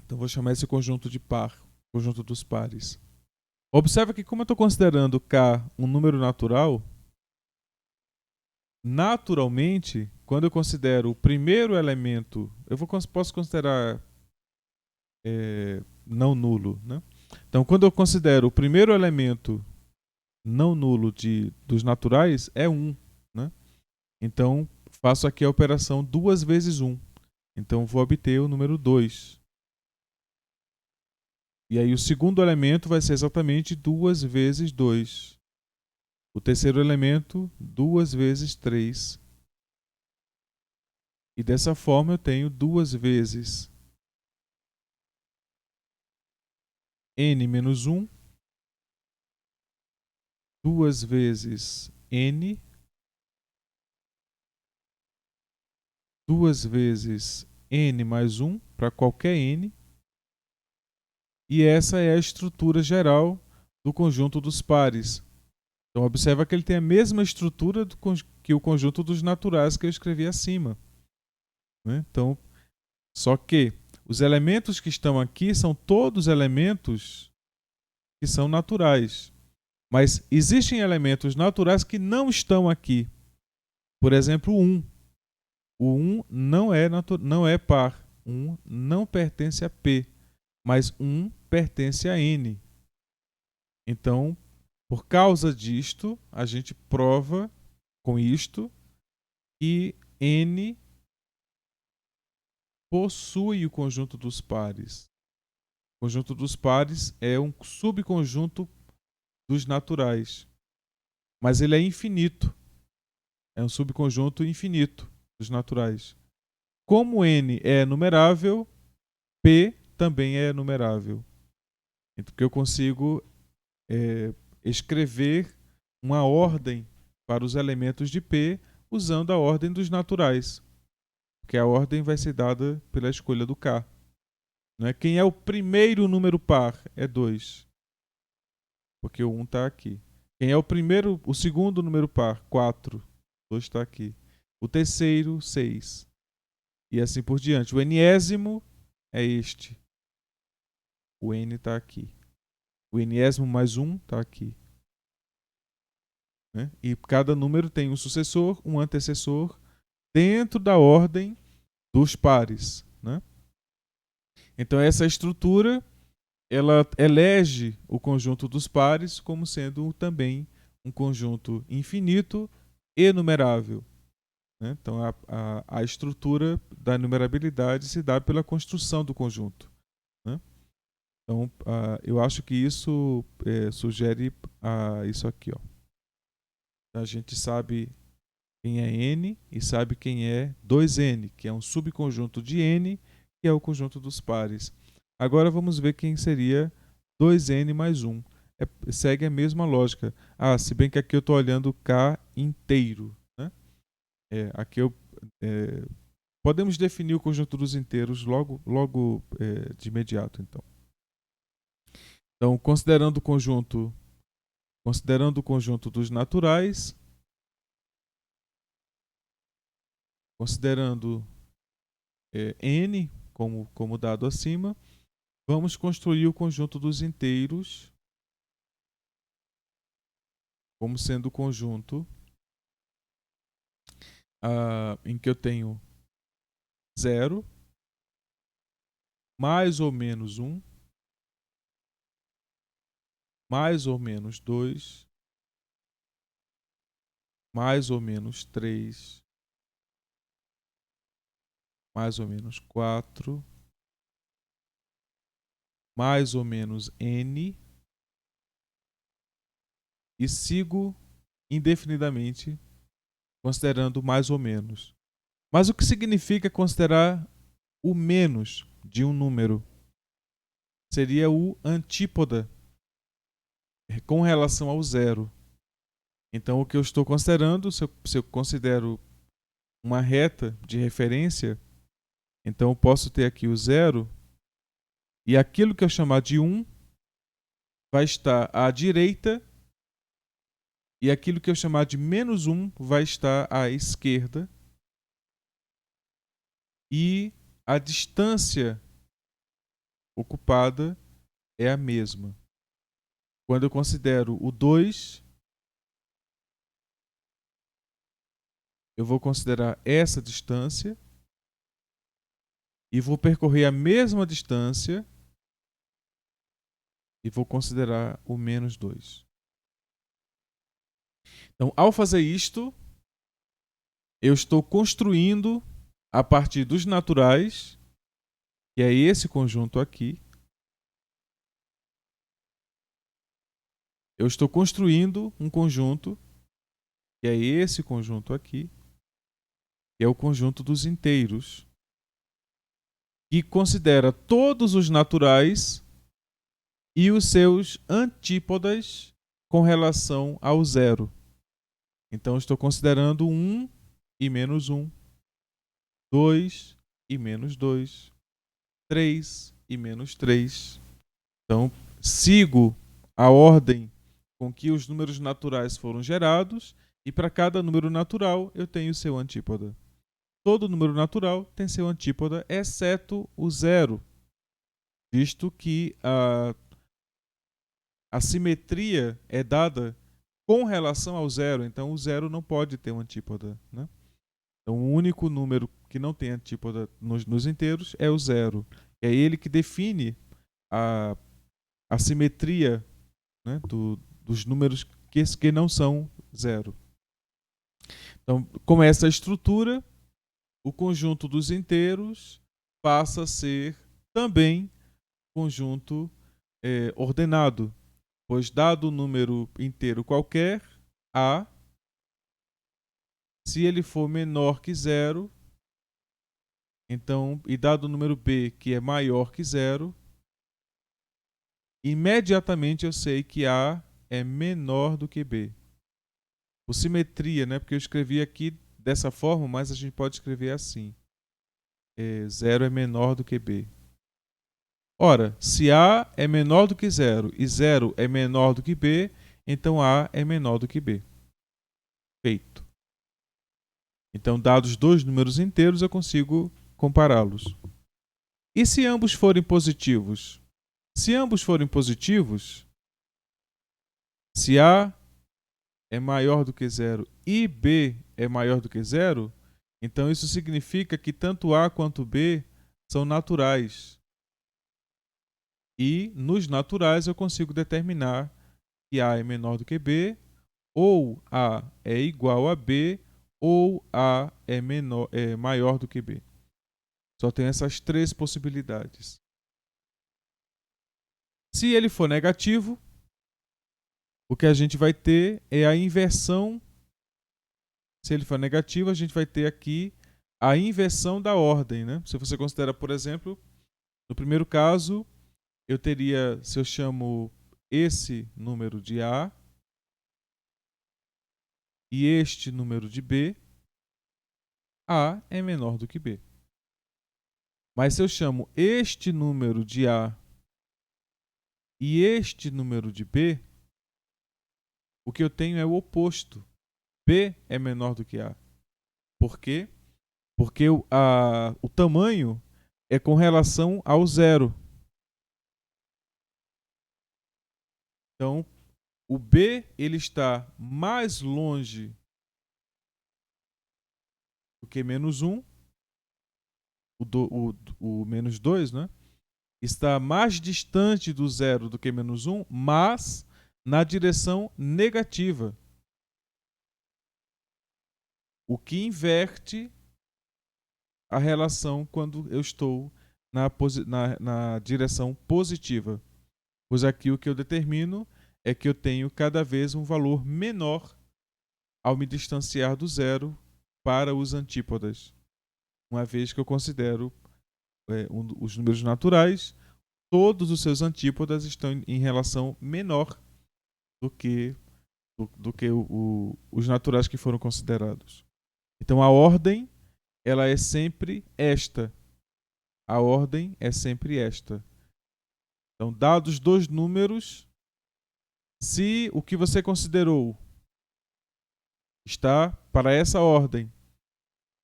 [SPEAKER 1] Então, vou chamar esse conjunto de par, conjunto dos pares. Observa que, como eu estou considerando K um número natural, naturalmente, quando eu considero o primeiro elemento, posso considerar não nulo, né? Então, quando eu considero o primeiro elemento não nulo dos naturais, é 1, né? Então, faço aqui a operação 2 vezes 1. Então, vou obter o número 2. E aí, o segundo elemento vai ser exatamente 2 vezes 2. O terceiro elemento, 2 vezes 3. E dessa forma, eu tenho 2 vezes n menos 1, 2 vezes n, 2 vezes n mais 1 para qualquer n. E essa é a estrutura geral do conjunto dos pares. Então, observa que ele tem a mesma estrutura que o conjunto dos naturais que eu escrevi acima, né? Então, só que os elementos que estão aqui são todos elementos que são naturais. Mas existem elementos naturais que não estão aqui. Por exemplo, o 1. O 1 não é par. 1 não pertence a P, mas 1 pertence a N. Então, por causa disto, a gente prova com isto que N possui o conjunto dos pares. O conjunto dos pares é um subconjunto dos naturais, mas ele é infinito. É um subconjunto infinito dos naturais. Como N é numerável, P também é numerável. Então, que eu consigo escrever uma ordem para os elementos de P usando a ordem dos naturais, porque a ordem vai ser dada pela escolha do K. Né? Quem é o primeiro número par? É 2, porque o 1 está aqui. Quem é o segundo número par? 4, 2 está aqui. O terceiro, 6. E assim por diante. O enésimo é este. O N está aqui. O enésimo mais 1 está aqui. Né? E cada número tem um sucessor, um antecessor, dentro da ordem dos pares. Né? Então, essa estrutura ela elege o conjunto dos pares como sendo também um conjunto infinito e numerável. Né? Então, a estrutura da numerabilidade se dá pela construção do conjunto. Né? Então, eu acho que isso sugere isso aqui. Ó. A gente sabe quem é N e sabe quem é 2N, que é um subconjunto de N, que é o conjunto dos pares. Agora vamos ver quem seria 2N mais 1. Segue a mesma lógica. Se bem que aqui eu estou olhando K inteiro. Né? Aqui podemos definir o conjunto dos inteiros logo de imediato. Então, considerando o conjunto dos naturais, considerando N como dado acima, vamos construir o conjunto dos inteiros como sendo o conjunto em que eu tenho 0, mais ou menos 1, mais ou menos 2, mais ou menos 3, mais ou menos 4, mais ou menos N, e sigo indefinidamente considerando mais ou menos. Mas o que significa considerar o menos de um número? Seria o antípoda com relação ao zero. Então, o que eu estou considerando, se eu considero uma reta de referência, então eu posso ter aqui o zero, e aquilo que eu chamar de 1 vai estar à direita e aquilo que eu chamar de menos 1 vai estar à esquerda. E a distância ocupada é a mesma. Quando eu considero o 2, eu vou considerar essa distância e vou percorrer a mesma distância e vou considerar o menos 2. Então, ao fazer isto, eu estou construindo a partir dos naturais, que é esse conjunto aqui. Eu estou construindo um conjunto, que é esse conjunto aqui, que é o conjunto dos inteiros, que considera todos os naturais e os seus antípodas com relação ao zero. Então, estou considerando 1 e menos 1, 2 e menos 2, 3 e menos 3. Então, sigo a ordem com que os números naturais foram gerados e para cada número natural eu tenho seu antípoda. Todo número natural tem seu antípoda, exceto o zero, visto que a simetria é dada com relação ao zero, então o zero não pode ter um antípoda, né? Então o único número que não tem antípoda nos inteiros é o zero. É ele que define a simetria, né, dos números que não são zero. Então, com essa estrutura, o conjunto dos inteiros passa a ser também conjunto ordenado, pois dado o número inteiro qualquer, A, se ele for menor que zero, então, e dado o número B que é maior que zero, imediatamente eu sei que A é menor do que B. Por simetria, né? Porque eu escrevi aqui dessa forma, mas a gente pode escrever assim. 0 é menor do que B. Ora, se A é menor do que 0 e 0 é menor do que B, então A é menor do que B. Feito. Então, dados dois números inteiros, eu consigo compará-los. E se ambos forem positivos? Se ambos forem positivos, se A é maior do que 0 e B é maior do que 0, então isso significa que tanto A quanto B são naturais. E nos naturais eu consigo determinar que A é menor do que B, ou A é igual a B, ou A é maior do que B. Só tem essas três possibilidades. Se ele for negativo, o que a gente vai ter é a inversão. Se ele for negativo, a gente vai ter aqui a inversão da ordem, né? Se você considera, por exemplo, no primeiro caso, eu teria, se eu chamo esse número de A e este número de B, A é menor do que B. Mas se eu chamo este número de A e este número de B, o que eu tenho é o oposto. B é menor do que A. Por quê? Porque o tamanho é com relação ao zero. Então, o B ele está mais longe do que menos 1, o menos 2, né? Está mais distante do zero do que menos 1, mas na direção negativa. O que inverte a relação quando eu estou na direção positiva. Pois aqui o que eu determino é que eu tenho cada vez um valor menor ao me distanciar do zero para os antípodas. Uma vez que eu considero os números naturais, todos os seus antípodas estão em relação menor do que os naturais que foram considerados. Então a ordem ela é sempre esta. A ordem é sempre esta. Então, dados dois números, Se o que você considerou está para essa ordem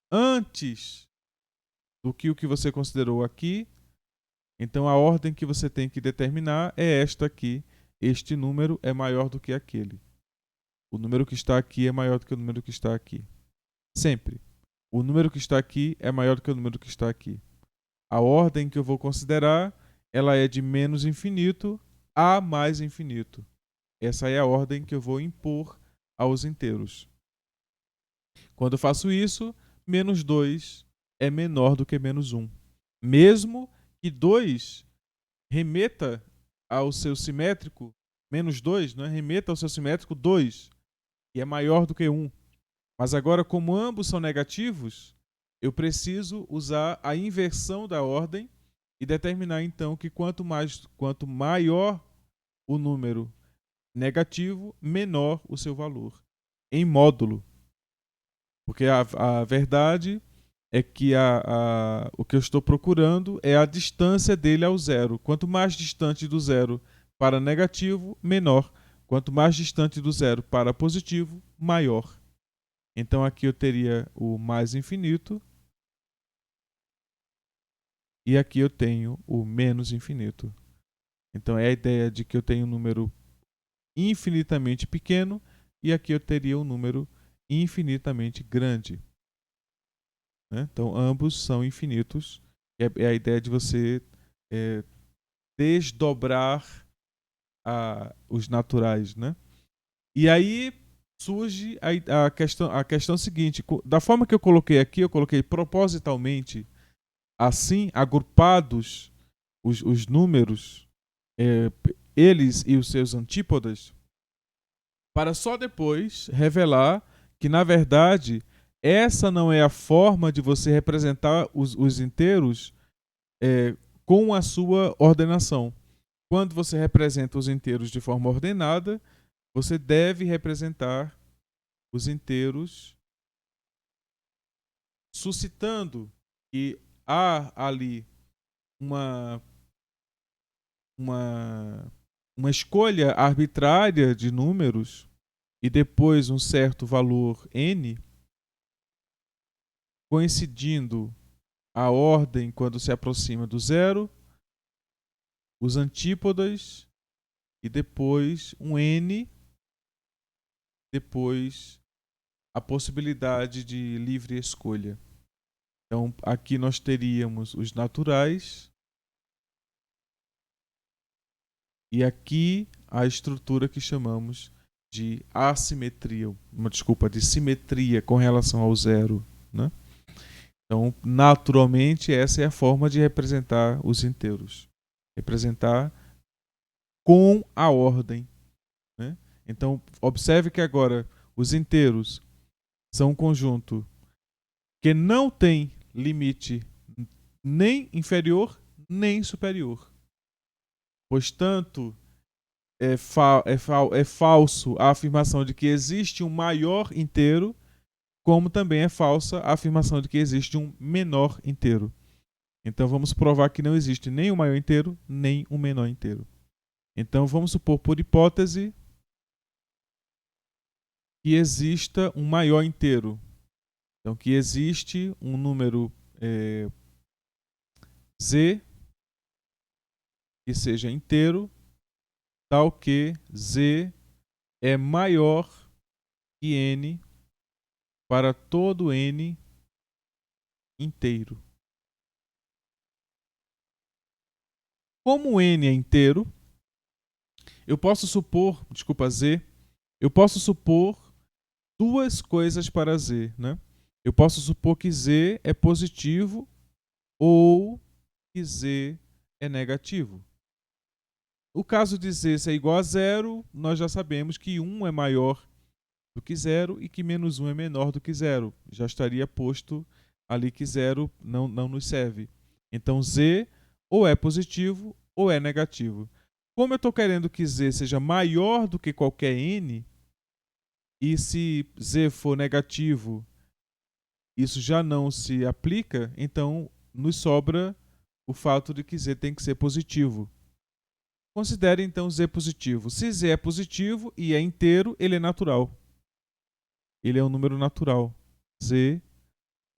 [SPEAKER 1] antes do que o que você considerou aqui, então a ordem que você tem que determinar é esta aqui. Este número é maior do que aquele. O número que está aqui é maior do que o número que está aqui. Sempre. O número que está aqui é maior do que o número que está aqui. A ordem que eu vou considerar, ela é de menos infinito a mais infinito. Essa é a ordem que eu vou impor aos inteiros. Quando eu faço isso, menos 2 é menor do que menos 1. Mesmo que 2 remeta ao seu simétrico, menos 2, né? Remeta ao seu simétrico 2, que é maior do que 1. Mas agora, como ambos são negativos, eu preciso usar a inversão da ordem e determinar então que quanto maior o número negativo, menor o seu valor em módulo. Porque a verdade é que o que eu estou procurando é a distância dele ao zero. Quanto mais distante do zero para negativo, menor. Quanto mais distante do zero para positivo, maior. Então aqui eu teria o mais infinito e aqui eu tenho o menos infinito. Então é a ideia de que eu tenho um número infinitamente pequeno e aqui eu teria um número infinitamente grande. Né? Então ambos são infinitos. É a ideia de você desdobrar os naturais. Né? E aí surge a questão seguinte. Da forma que eu coloquei aqui, eu coloquei propositalmente assim, agrupados os números, eles e os seus antípodas, para só depois revelar que, na verdade, essa não é a forma de você representar os inteiros com a sua ordenação. Quando você representa os inteiros de forma ordenada, você deve representar os inteiros suscitando que há ali uma escolha arbitrária de números e depois um certo valor n, coincidindo a ordem quando se aproxima do zero, os antípodas e depois um n, depois a possibilidade de livre escolha. Então aqui nós teríamos os naturais e aqui a estrutura que chamamos de assimetria, de simetria com relação ao zero, né? Então, naturalmente, essa é a forma de representar os inteiros. Representar com a ordem, né? Então, observe que agora os inteiros são um conjunto que não tem limite nem inferior nem superior. Pois tanto é falso a afirmação de que existe um maior inteiro, como também é falsa a afirmação de que existe um menor inteiro. Então vamos provar que não existe nem um maior inteiro, nem um menor inteiro. Então vamos supor, por hipótese, que exista um maior inteiro. Então que existe um número z que seja inteiro, tal que z é maior que n para todo n inteiro. Como n é inteiro, eu posso supor duas coisas para z, né? Eu posso supor que z é positivo ou que z é negativo. O caso de z ser igual a zero, nós já sabemos que 1 é maior do que zero e que menos 1 é menor do que zero. Já estaria posto ali que zero não nos serve. Então z ou é positivo ou é negativo. Como eu estou querendo que z seja maior do que qualquer n, e se z for negativo, isso já não se aplica, então nos sobra o fato de que z tem que ser positivo. Considere então Z positivo. Se Z é positivo e é inteiro, ele é natural. Ele é um número natural. Z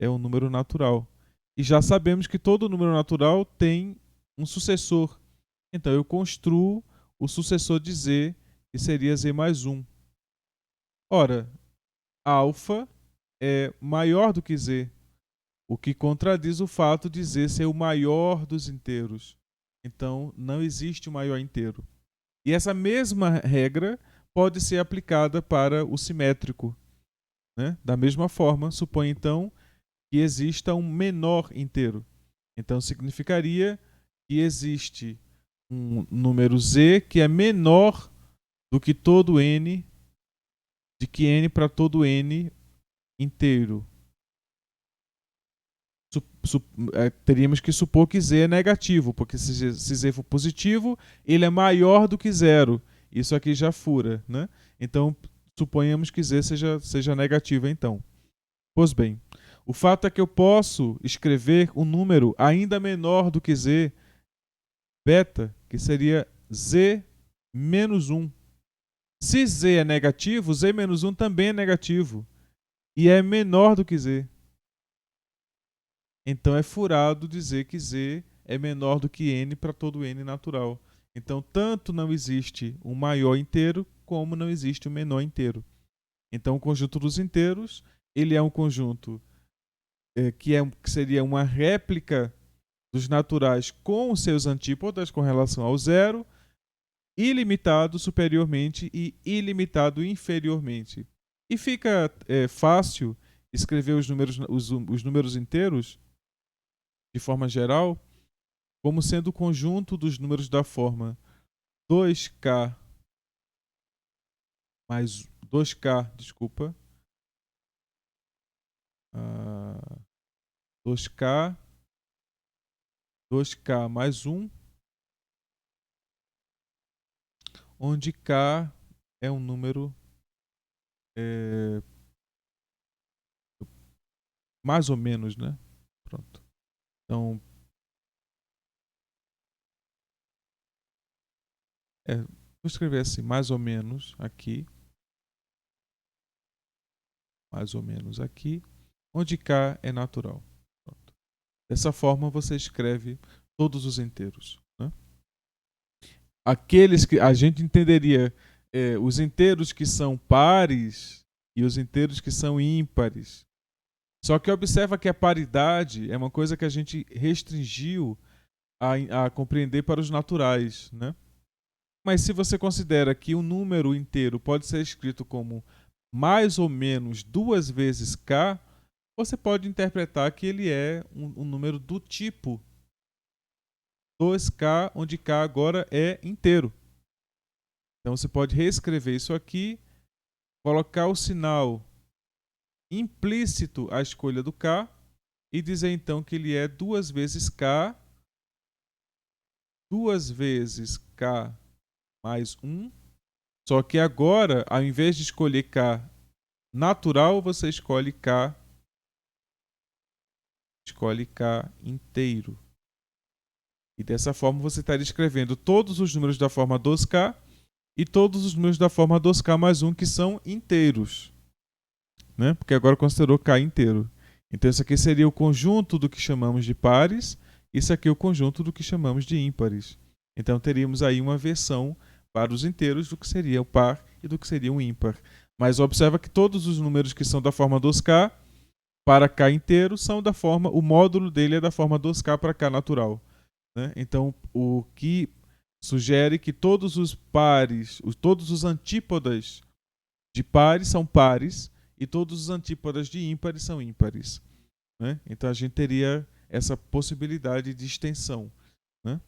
[SPEAKER 1] é um número natural. E já sabemos que todo número natural tem um sucessor. Então eu construo o sucessor de Z, que seria Z mais 1. Ora, alfa é maior do que Z, o que contradiz o fato de Z ser o maior dos inteiros. Então não existe o maior inteiro. E essa mesma regra pode ser aplicada para o simétrico, né? Da mesma forma, supõe então que exista um menor inteiro. Então significaria que existe um número Z que é menor do que todo n, de que n para todo n inteiro. Teríamos que supor que Z é negativo, porque se Z for positivo, ele é maior do que zero. Isso aqui já fura, né? Então, suponhamos que Z seja negativo, então. Pois bem, o fato é que eu posso escrever um número ainda menor do que Z, beta, que seria Z menos 1. Se Z é negativo, Z menos 1 também é negativo. E é menor do que Z. Então é furado dizer que Z é menor do que n para todo n natural. Então tanto não existe um maior inteiro como não existe um menor inteiro. Então o conjunto dos inteiros, ele é um conjunto que seria uma réplica dos naturais com os seus antípodas com relação ao zero, ilimitado superiormente e ilimitado inferiormente. E fica fácil escrever os números inteiros de forma geral, como sendo o conjunto dos números da forma 2k mais 2k, desculpa, 2k, 2k mais 1, onde k é um número mais ou menos, né? Pronto. Então, vou escrever assim, mais ou menos aqui, onde k é natural. Pronto. Dessa forma, você escreve todos os inteiros, né? Aqueles que a gente entenderia os inteiros que são pares e os inteiros que são ímpares. Só que observa que a paridade é uma coisa que a gente restringiu a compreender para os naturais, né? Mas se você considera que um número inteiro pode ser escrito como mais ou menos 2 vezes k, você pode interpretar que ele é um número do tipo 2k, onde k agora é inteiro. Então você pode reescrever isso aqui, colocar o sinal implícito à escolha do k e dizer então que ele é 2 vezes k, 2 vezes k mais 1. Só que agora, ao invés de escolher k natural, você escolhe k inteiro. E dessa forma você estaria escrevendo todos os números da forma 2k e todos os números da forma 2k mais 1 que são inteiros, né? Porque agora considerou k inteiro. Então isso aqui seria o conjunto do que chamamos de pares, isso aqui é o conjunto do que chamamos de ímpares. Então teríamos aí uma versão para os inteiros do que seria o par e do que seria o ímpar. Mas observa que todos os números que são da forma 2k para k inteiro são da forma, o módulo dele é da forma 2k para k natural, né? Então o que sugere que todos os pares, todos os antípodas de pares são pares e todos os antípodas de ímpares são ímpares, né? Então a gente teria essa possibilidade de extensão, né?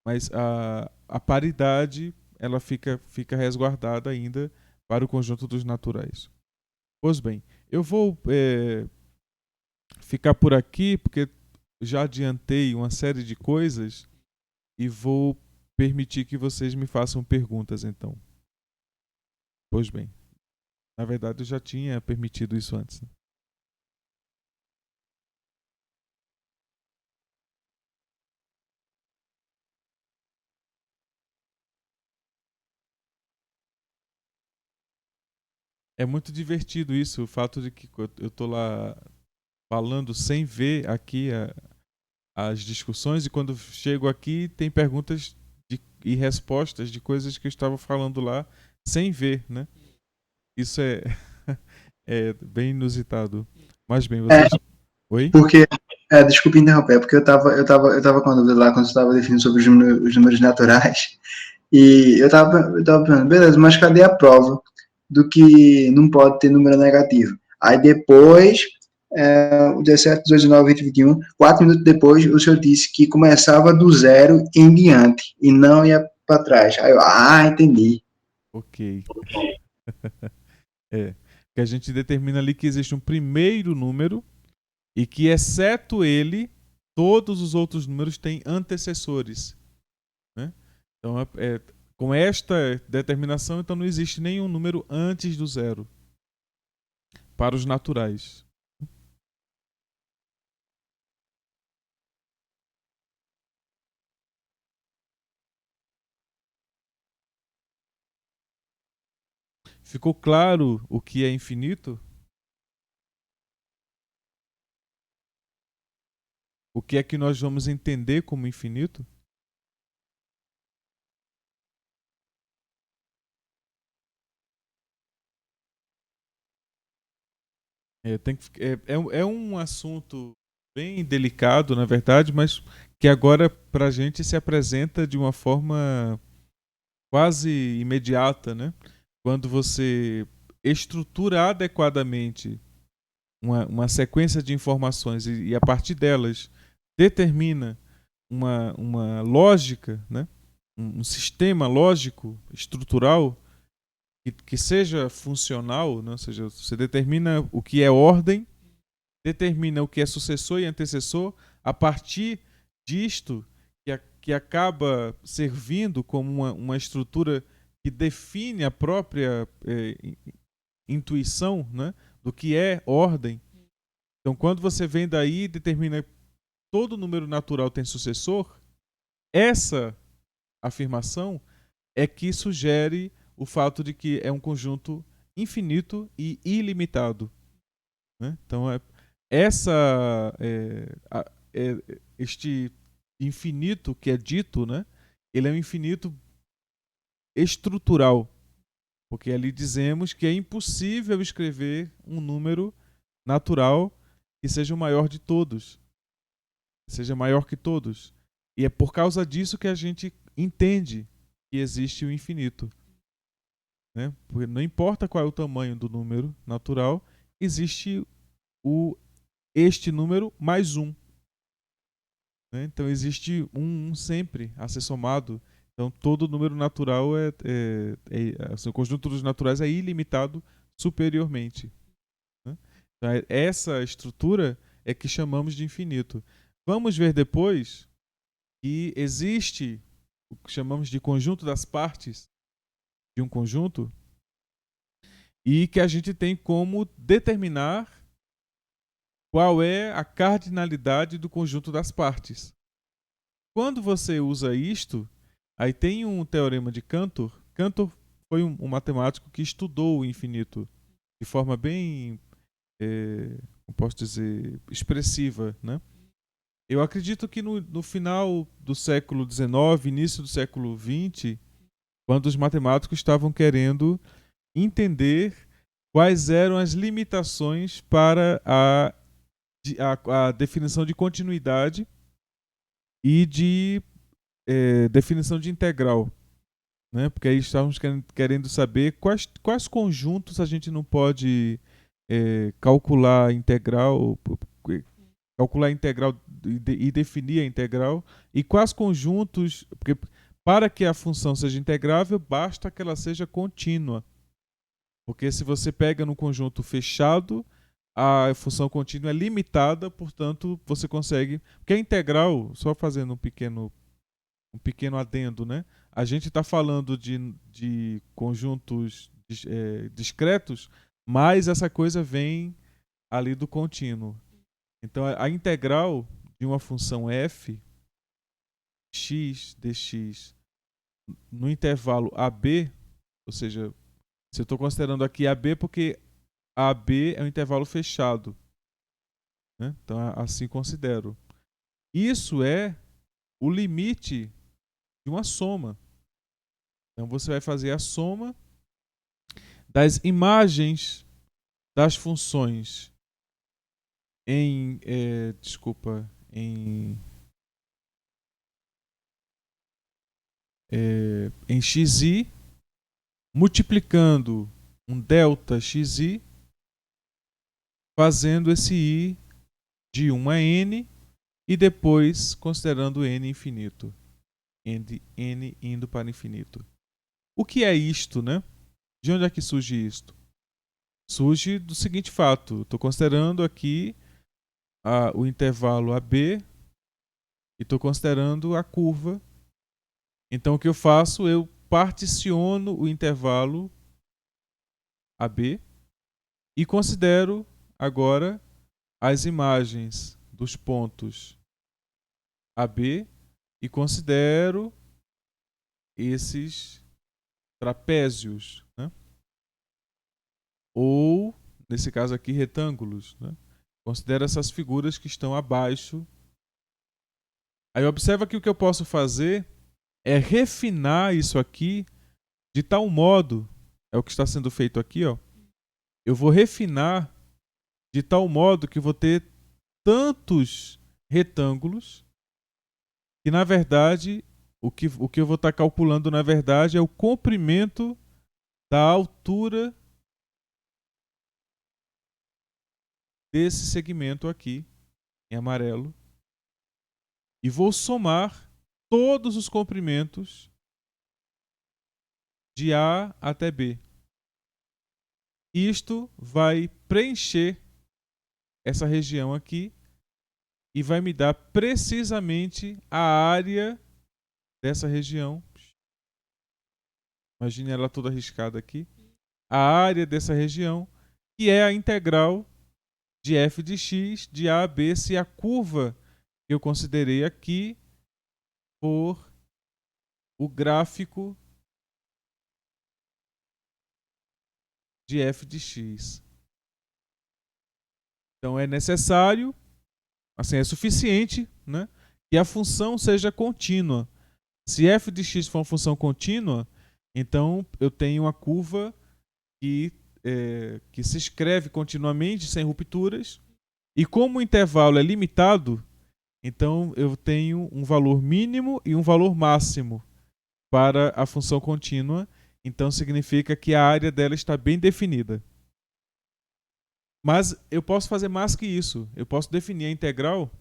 [SPEAKER 1] Mas a paridade ela fica resguardada ainda para o conjunto dos naturais. Pois bem, eu vou ficar por aqui porque já adiantei uma série de coisas e vou permitir que vocês me façam perguntas então. Pois bem, na verdade eu já tinha permitido isso antes, né? É muito divertido isso, o fato de que eu tô lá falando sem ver aqui as discussões, e quando chego aqui tem perguntas e respostas de coisas que eu estava falando lá sem ver, né? Isso é, é bem inusitado. Mas bem,
[SPEAKER 2] É,
[SPEAKER 1] vocês. Oi?
[SPEAKER 2] porque, desculpe interromper, porque eu tava com a dúvida lá quando você estava definindo sobre os números naturais, e eu tava pensando, beleza, mas cadê a prova do que não pode ter número negativo? Aí depois, o 17, 18, 19, 20, 21, 4 minutos depois, o senhor disse que começava do zero em diante, e não ia para trás. Aí eu, entendi.
[SPEAKER 1] Ok. É. Que a gente determina ali que existe um primeiro número e que, exceto ele, todos os outros números têm antecessores, né? Então, com esta determinação, então não existe nenhum número antes do zero para os naturais. Ficou claro o que é infinito? O que é que nós vamos entender como infinito? É um assunto bem delicado, na verdade, mas que agora para a gente se apresenta de uma forma quase imediata, né? Quando você estrutura adequadamente uma sequência de informações e a partir delas determina uma lógica, né? Um sistema lógico, estrutural, que seja funcional, né? Ou seja, você determina o que é ordem, determina o que é sucessor e antecessor, a partir disto que acaba servindo como uma estrutura que define a própria intuição, né, do que é ordem. Então, quando você vem daí e determina que todo número natural tem sucessor, essa afirmação é que sugere o fato de que é um conjunto infinito e ilimitado, né? Então, essa este infinito que é dito, né? Ele é um infinito estrutural, porque ali dizemos que é impossível escrever um número natural que seja o maior de todos, que seja maior que todos. E é por causa disso que a gente entende que existe o infinito, né? Porque não importa qual é o tamanho do número natural, existe o este número mais um, né? Então existe um sempre a ser somado. Então todo número natural assim, o conjunto dos naturais é ilimitado superiormente, né? Então, essa estrutura é que chamamos de infinito. Vamos ver depois que existe o que chamamos de conjunto das partes de um conjunto e que a gente tem como determinar qual é a cardinalidade do conjunto das partes. Quando você usa isto, aí tem um teorema de Cantor. Cantor foi um matemático que estudou o infinito de forma bem, como posso dizer, expressiva, né? Eu acredito que no final do século XIX, início do século XX, quando os matemáticos estavam querendo entender quais eram as limitações para a definição de continuidade e de definição de integral, né? Porque aí estávamos querendo saber quais conjuntos a gente não pode calcular integral, e definir a integral, e quais conjuntos, porque para que a função seja integrável, basta que ela seja contínua. Porque se você pega num conjunto fechado, a função contínua é limitada, portanto, você consegue. Porque a integral, só fazendo um pequeno adendo, né? A gente está falando de conjuntos discretos, mas essa coisa vem ali do contínuo. Então, a integral de uma função f, x dx, no intervalo AB, ou seja, Se eu estou considerando aqui AB, porque AB é um intervalo fechado, né? Então, assim considero. Isso é o limite de uma soma. Então, você vai fazer a soma das imagens das funções em xi, multiplicando um delta xi, fazendo esse i de 1 a n e depois considerando n infinito, n indo para infinito. O que é isto, né? De onde é que surge isto? Surge do seguinte fato: estou considerando aqui o intervalo AB e estou considerando a curva. Então o que eu faço? Eu particiono o intervalo AB e considero agora as imagens dos pontos AB e considero esses trapézios, né? Ou, nesse caso aqui, retângulos, né? Considero essas figuras que estão abaixo. Aí observa que o que eu posso fazer é refinar isso aqui de tal modo, é o que está sendo feito aqui, ó. Eu vou refinar de tal modo que vou ter tantos retângulos que, na verdade, o que eu vou estar calculando, na verdade, é o comprimento da altura desse segmento aqui, em amarelo, e vou somar todos os comprimentos de A até B. Isto vai preencher essa região aqui e vai me dar precisamente a área dessa região. Imagine ela toda riscada aqui. A área dessa região, que é a integral de f de x de A a B, se a curva que eu considerei aqui for o gráfico de f de x. Então é necessário, assim, é suficiente, né, que a função seja contínua. Se f de x for uma função contínua, então eu tenho uma curva que se escreve continuamente, sem rupturas, e como o intervalo é limitado, então eu tenho um valor mínimo e um valor máximo para a função contínua, então significa que a área dela está bem definida. Mas eu posso fazer mais que isso. Eu posso definir a integral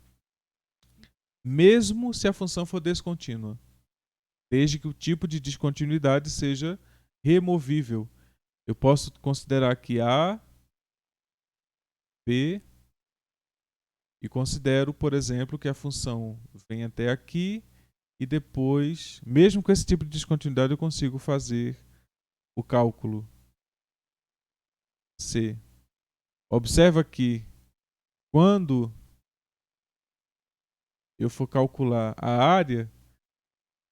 [SPEAKER 1] mesmo se a função for descontínua, desde que o tipo de descontinuidade seja removível. Eu posso considerar que A, B, e considero, por exemplo, que a função vem até aqui e depois, mesmo com esse tipo de descontinuidade, eu consigo fazer o cálculo C. Observa que quando eu for calcular a área,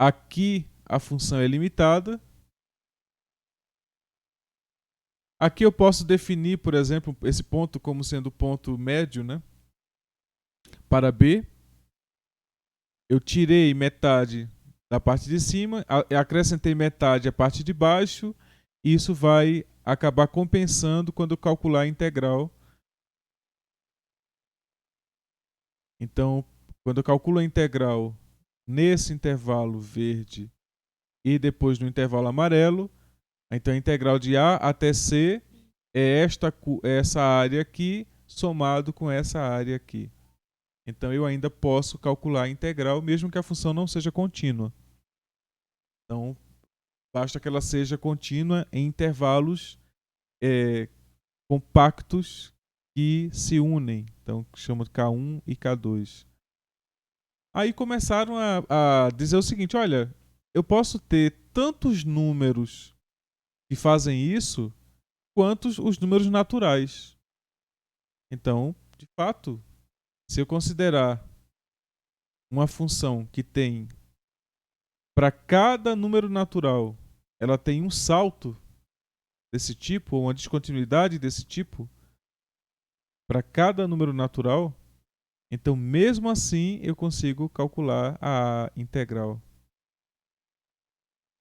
[SPEAKER 1] aqui a função é limitada. Aqui eu posso definir, por exemplo, esse ponto como sendo o ponto médio, né? Para B. Eu tirei metade da parte de cima, acrescentei metade à parte de baixo, e isso vai acabar compensando quando eu calcular a integral. Então, quando eu calculo a integral nesse intervalo verde e depois no intervalo amarelo, então a integral de A até C é essa área aqui somado com essa área aqui. Então eu ainda posso calcular a integral mesmo que a função não seja contínua. Então basta que ela seja contínua em intervalos compactos que se unem. Então chama de K1 e K2. Aí começaram a dizer o seguinte: olha, eu posso ter tantos números que fazem isso quanto os números naturais. Então, de fato, se eu considerar uma função que tem para cada número natural, ela tem um salto, desse tipo, ou uma descontinuidade desse tipo, para cada número natural, então mesmo assim eu consigo calcular a integral.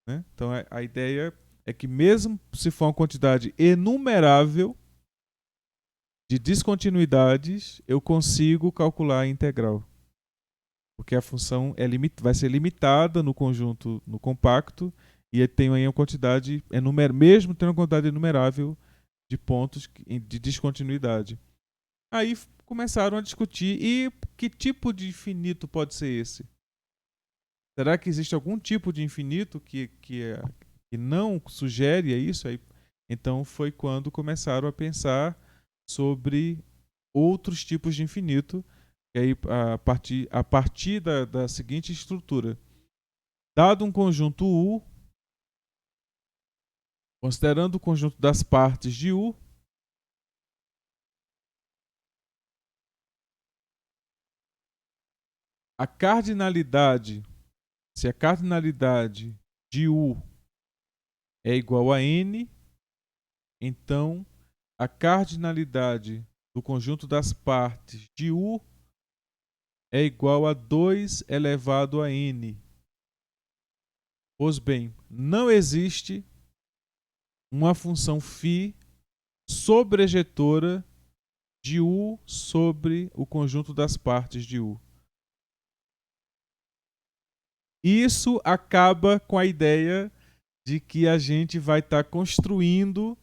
[SPEAKER 1] Né? Então a ideia é que mesmo se for uma quantidade enumerável de descontinuidades, eu consigo calcular a integral. Porque a função vai ser limitada no conjunto, no compacto, e tem aí uma quantidade, mesmo tendo uma quantidade enumerável de pontos de descontinuidade. Aí começaram a discutir, e que tipo de infinito pode ser esse? Será que existe algum tipo de infinito que não sugere isso? Aí, então foi quando começaram a pensar sobre outros tipos de infinito, e aí a partir da seguinte estrutura. Dado um conjunto U, considerando o conjunto das partes de U, a cardinalidade, se a cardinalidade de U é igual a N, então a cardinalidade do conjunto das partes de U é igual a 2 elevado a N. Pois bem, não existe uma função φ sobrejetora de U sobre o conjunto das partes de U. Isso acaba com a ideia de que a gente vai estar construindo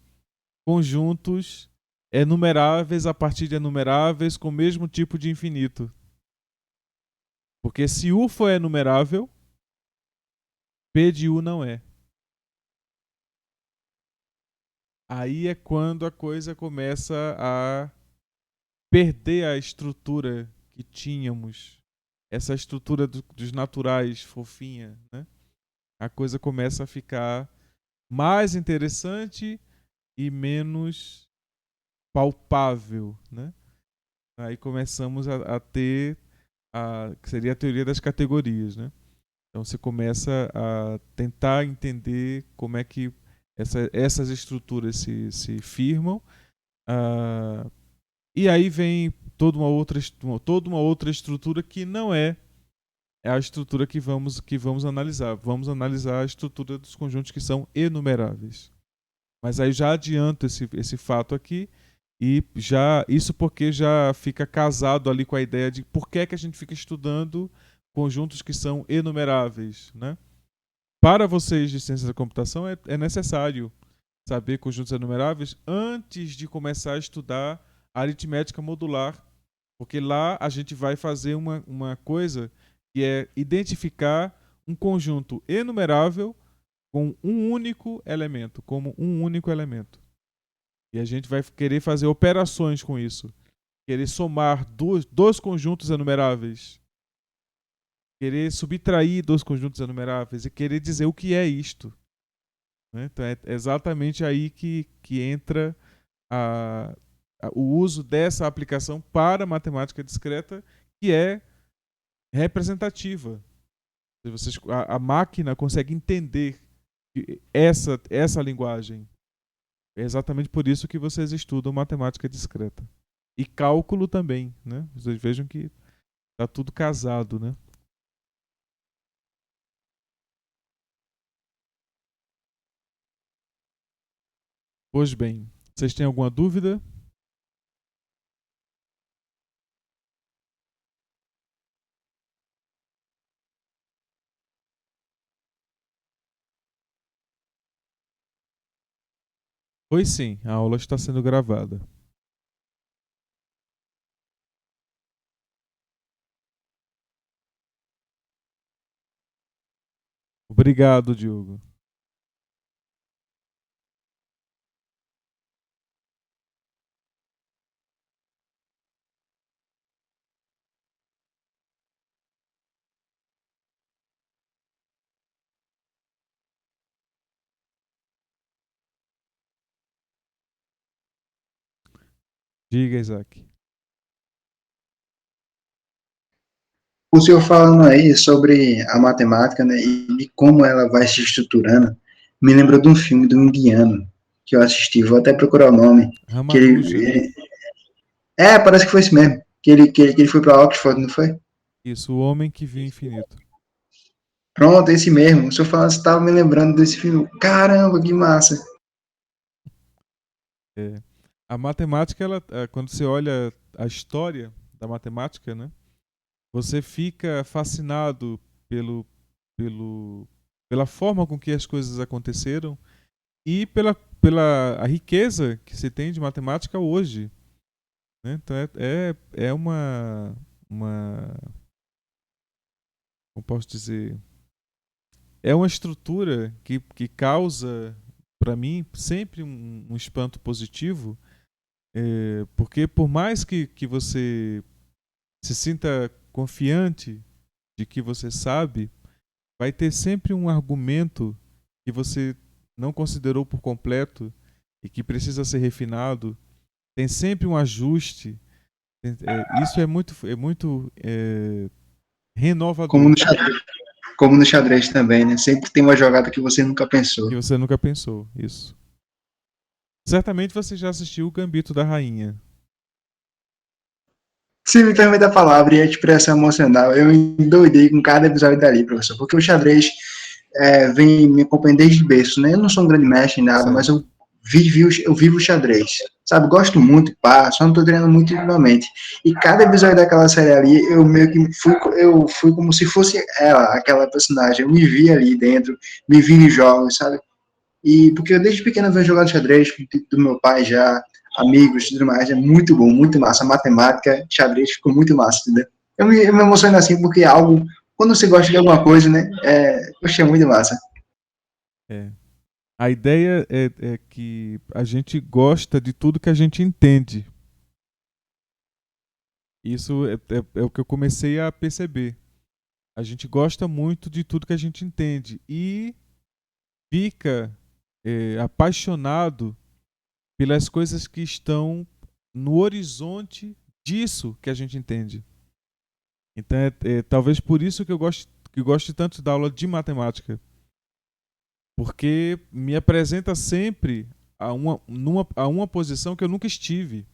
[SPEAKER 1] conjuntos enumeráveis a partir de enumeráveis com o mesmo tipo de infinito. Porque se U for enumerável, P de U não é. Aí é quando a coisa começa a perder a estrutura que tínhamos. Essa estrutura dos naturais, fofinha, né? A coisa começa a ficar mais interessante e menos palpável, né? Aí começamos a ter que seria a teoria das categorias, né? Então você começa a tentar entender como é que essas estruturas se firmam. Uh, e aí vem toda uma outra estrutura que não é a estrutura que vamos analisar. Vamos analisar a estrutura dos conjuntos que são enumeráveis. Mas aí já adianto esse fato aqui, e já isso porque já fica casado ali com a ideia de por que é que a gente fica estudando conjuntos que são enumeráveis, né? Para vocês de ciência da computação é necessário saber conjuntos enumeráveis antes de começar a estudar a aritmética modular, porque lá a gente vai fazer uma coisa que é identificar um conjunto enumerável com um único elemento, como um único elemento. E a gente vai querer fazer operações com isso. Querer somar dois conjuntos enumeráveis. Querer subtrair dois conjuntos enumeráveis e querer dizer o que é isto. Né? Então é exatamente aí que entra o uso dessa aplicação para matemática discreta, que é representativa. A máquina consegue entender essa linguagem. É exatamente por isso que vocês estudam matemática discreta. E cálculo também, né? Vocês vejam que tá tudo casado, né? Pois bem, vocês têm alguma dúvida? Pois sim, a aula está sendo gravada. Obrigado, Diogo. Diga, Isaac.
[SPEAKER 2] O senhor falando aí sobre a matemática, né, e como ela vai se estruturando, me lembrou de um filme do indiano, que eu assisti, vou até procurar o nome, que
[SPEAKER 1] Ramanuja, né?
[SPEAKER 2] parece que foi esse mesmo, que ele foi para Oxford, não foi?
[SPEAKER 1] Isso, O Homem que Viu o Infinito.
[SPEAKER 2] Pronto, esse mesmo. O senhor falando, você estava me lembrando desse filme. Caramba, que massa.
[SPEAKER 1] É. A matemática, quando você olha a história da matemática, né? Você fica fascinado pelo, pelo, pela forma com que as coisas aconteceram e pela a riqueza que se tem de matemática hoje, né? Então é uma, como posso dizer, é uma estrutura que causa para mim sempre um espanto positivo, porque por mais que você se sinta confiante de que você sabe, vai ter sempre um argumento que você não considerou por completo e que precisa ser refinado. Tem sempre um ajuste. Isso é muito
[SPEAKER 2] Como
[SPEAKER 1] renovador,
[SPEAKER 2] no xadrez, como no xadrez também, né? Sempre tem uma jogada que você nunca pensou.
[SPEAKER 1] que você nunca pensou. Isso. Certamente você já assistiu o Gambito da Rainha.
[SPEAKER 2] Se me permite a palavra e a expressão emocional, eu endoidei com cada episódio dali, professor, porque o xadrez vem me acompanhando desde berço, né? Eu não sou um grande mestre em nada, mas
[SPEAKER 1] Certo.
[SPEAKER 2] eu vivo o xadrez, sabe? Gosto muito, pá, só não tô treinando muito ultimamente. E cada episódio daquela série ali, eu meio que eu fui como se fosse ela, aquela personagem. Eu me vi ali dentro, me vi nos jogos, sabe? E porque eu desde pequeno venho jogando xadrez do meu pai já, amigos e tudo mais, é muito bom, muito massa. A matemática, xadrez ficou muito massa, entendeu? Eu me emociono assim porque é algo, quando você gosta de alguma coisa, né? Poxa, é muito massa.
[SPEAKER 1] É. A ideia é que a gente gosta de tudo que a gente entende. Isso é o que eu comecei a perceber. A gente gosta muito de tudo que a gente entende e fica apaixonado pelas coisas que estão no horizonte disso que a gente entende. Então talvez por isso que eu gosto tanto da aula de matemática, porque me apresenta sempre a uma posição que eu nunca estive.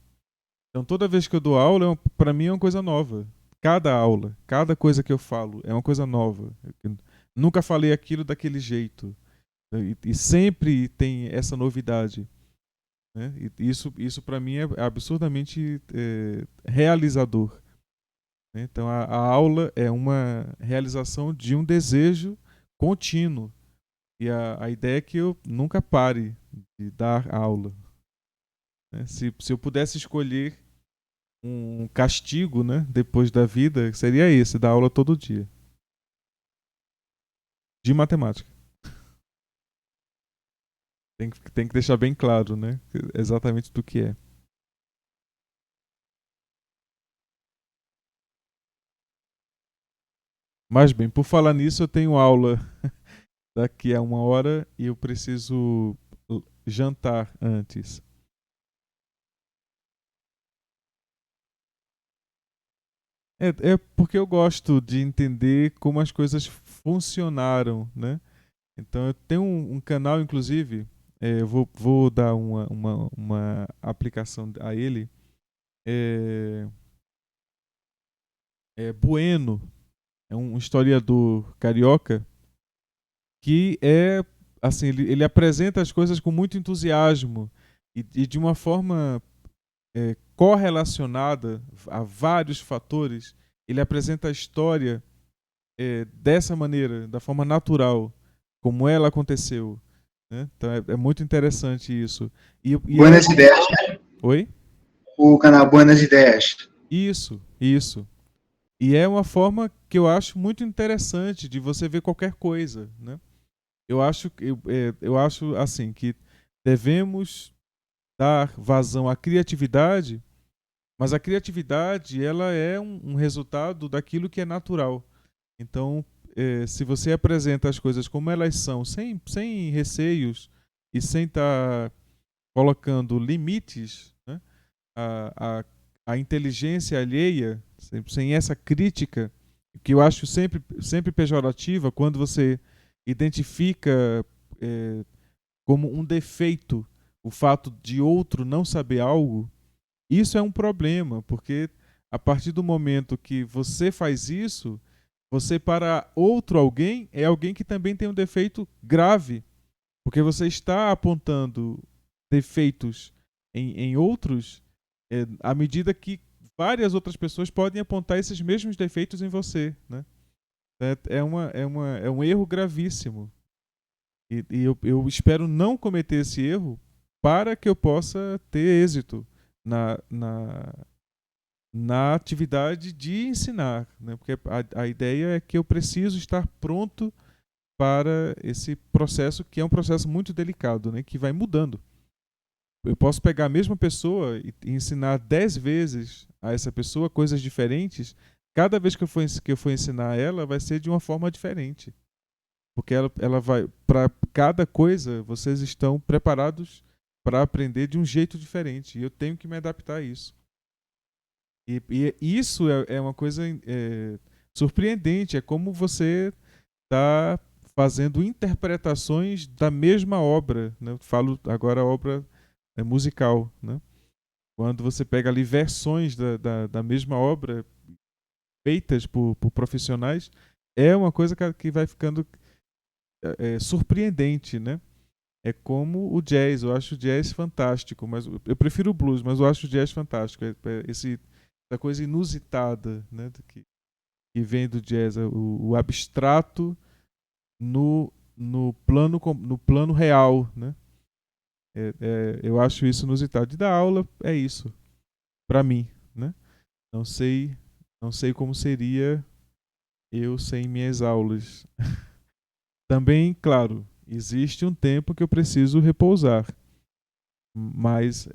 [SPEAKER 1] Então toda vez que eu dou aula, para mim é uma coisa nova. Cada aula, cada coisa que eu falo é uma coisa nova. Eu nunca falei aquilo daquele jeito. E sempre tem essa novidade. Né? E isso para mim é absurdamente realizador. Né? Então a aula é uma realização de um desejo contínuo. E a ideia é que eu nunca pare de dar aula. Né? Se eu pudesse escolher um castigo, né, depois da vida, seria esse, dar aula todo dia. De matemática. Tem que deixar bem claro, né? Exatamente do que é. Mas bem, por falar nisso, eu tenho aula daqui a 1 hora e eu preciso jantar antes. É porque eu gosto de entender como as coisas funcionaram, né? Então eu tenho um canal, inclusive, eu vou dar uma aplicação a ele. É, Bueno, é um historiador carioca que assim, ele apresenta as coisas com muito entusiasmo e de uma forma correlacionada a vários fatores. Ele apresenta a história dessa maneira, da forma natural, como ela aconteceu. Né? Então é muito interessante isso. E
[SPEAKER 2] Buenas ideias.
[SPEAKER 1] Oi?
[SPEAKER 2] O canal Buenas Ideias.
[SPEAKER 1] Isso. E é uma forma que eu acho muito interessante de você ver qualquer coisa, né? Eu acho assim que devemos dar vazão à criatividade, mas a criatividade ela é um resultado daquilo que é natural. Então, se você apresenta as coisas como elas são, sem receios e sem estar colocando limites, né, à, à, à inteligência alheia, sem essa crítica, que eu acho sempre pejorativa, quando você identifica como um defeito o fato de outro não saber algo, isso é um problema, porque a partir do momento que você faz isso, você para outro alguém é alguém que também tem um defeito grave, porque você está apontando defeitos em outros, à medida que várias outras pessoas podem apontar esses mesmos defeitos em você, né? É um erro gravíssimo. E eu espero não cometer esse erro para que eu possa ter êxito na na atividade de ensinar, né? Porque a ideia é que eu preciso estar pronto para esse processo, que é um processo muito delicado, né? Que vai mudando. Eu posso pegar a mesma pessoa e ensinar 10 vezes a essa pessoa coisas diferentes. Cada vez que eu for ensinar ela, vai ser de uma forma diferente. Porque ela vai. Para cada coisa, vocês estão preparados para aprender de um jeito diferente. E eu tenho que me adaptar a isso. E isso é uma coisa surpreendente. É como você está fazendo interpretações da mesma obra. Né? Eu falo agora a obra musical. Né? Quando você pega ali versões da mesma obra feitas por profissionais, é uma coisa que vai ficando surpreendente, né? É como o jazz. Eu acho o jazz fantástico, mas eu prefiro o blues, mas eu acho o jazz fantástico. Essa coisa inusitada, né? Que vem do jazz, o abstrato no plano real, né? Eu acho isso inusitado. De dar aula é isso, para mim, né? Não sei, não sei como seria eu sem minhas aulas. Também, claro, existe um tempo que eu preciso repousar, mas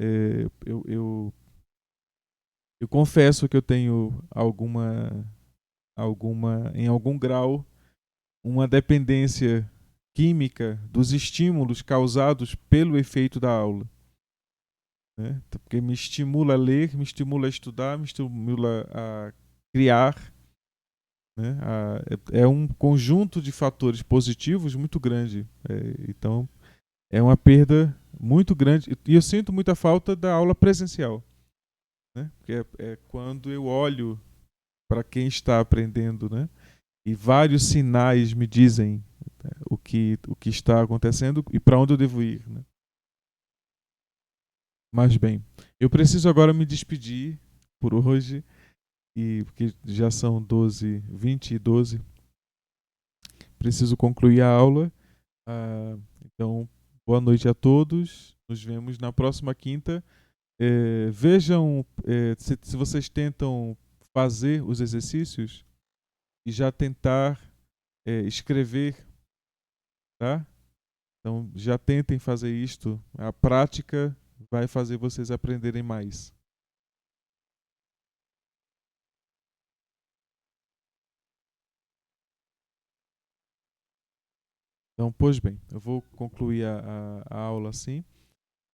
[SPEAKER 1] eu confesso que eu tenho em algum grau, uma dependência química dos estímulos causados pelo efeito da aula. Né? Porque me estimula a ler, me estimula a estudar, me estimula a criar. Né? É um conjunto de fatores positivos muito grande. Então, é uma perda muito grande. E eu sinto muita falta da aula presencial. Né? Porque é quando eu olho para quem está aprendendo, né? E vários sinais me dizem, né, o que está acontecendo e para onde eu devo ir. Né? Mas bem, eu preciso agora me despedir por hoje, porque já são 20 e 12. Preciso concluir a aula. Então, boa noite a todos. Nos vemos na próxima quinta. Vejam se vocês tentam fazer os exercícios e já tentar escrever, tá? Então, já tentem fazer isto. A prática vai fazer vocês aprenderem mais. Então, pois bem, eu vou concluir a aula assim.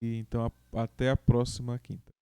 [SPEAKER 1] E então, até a próxima quinta.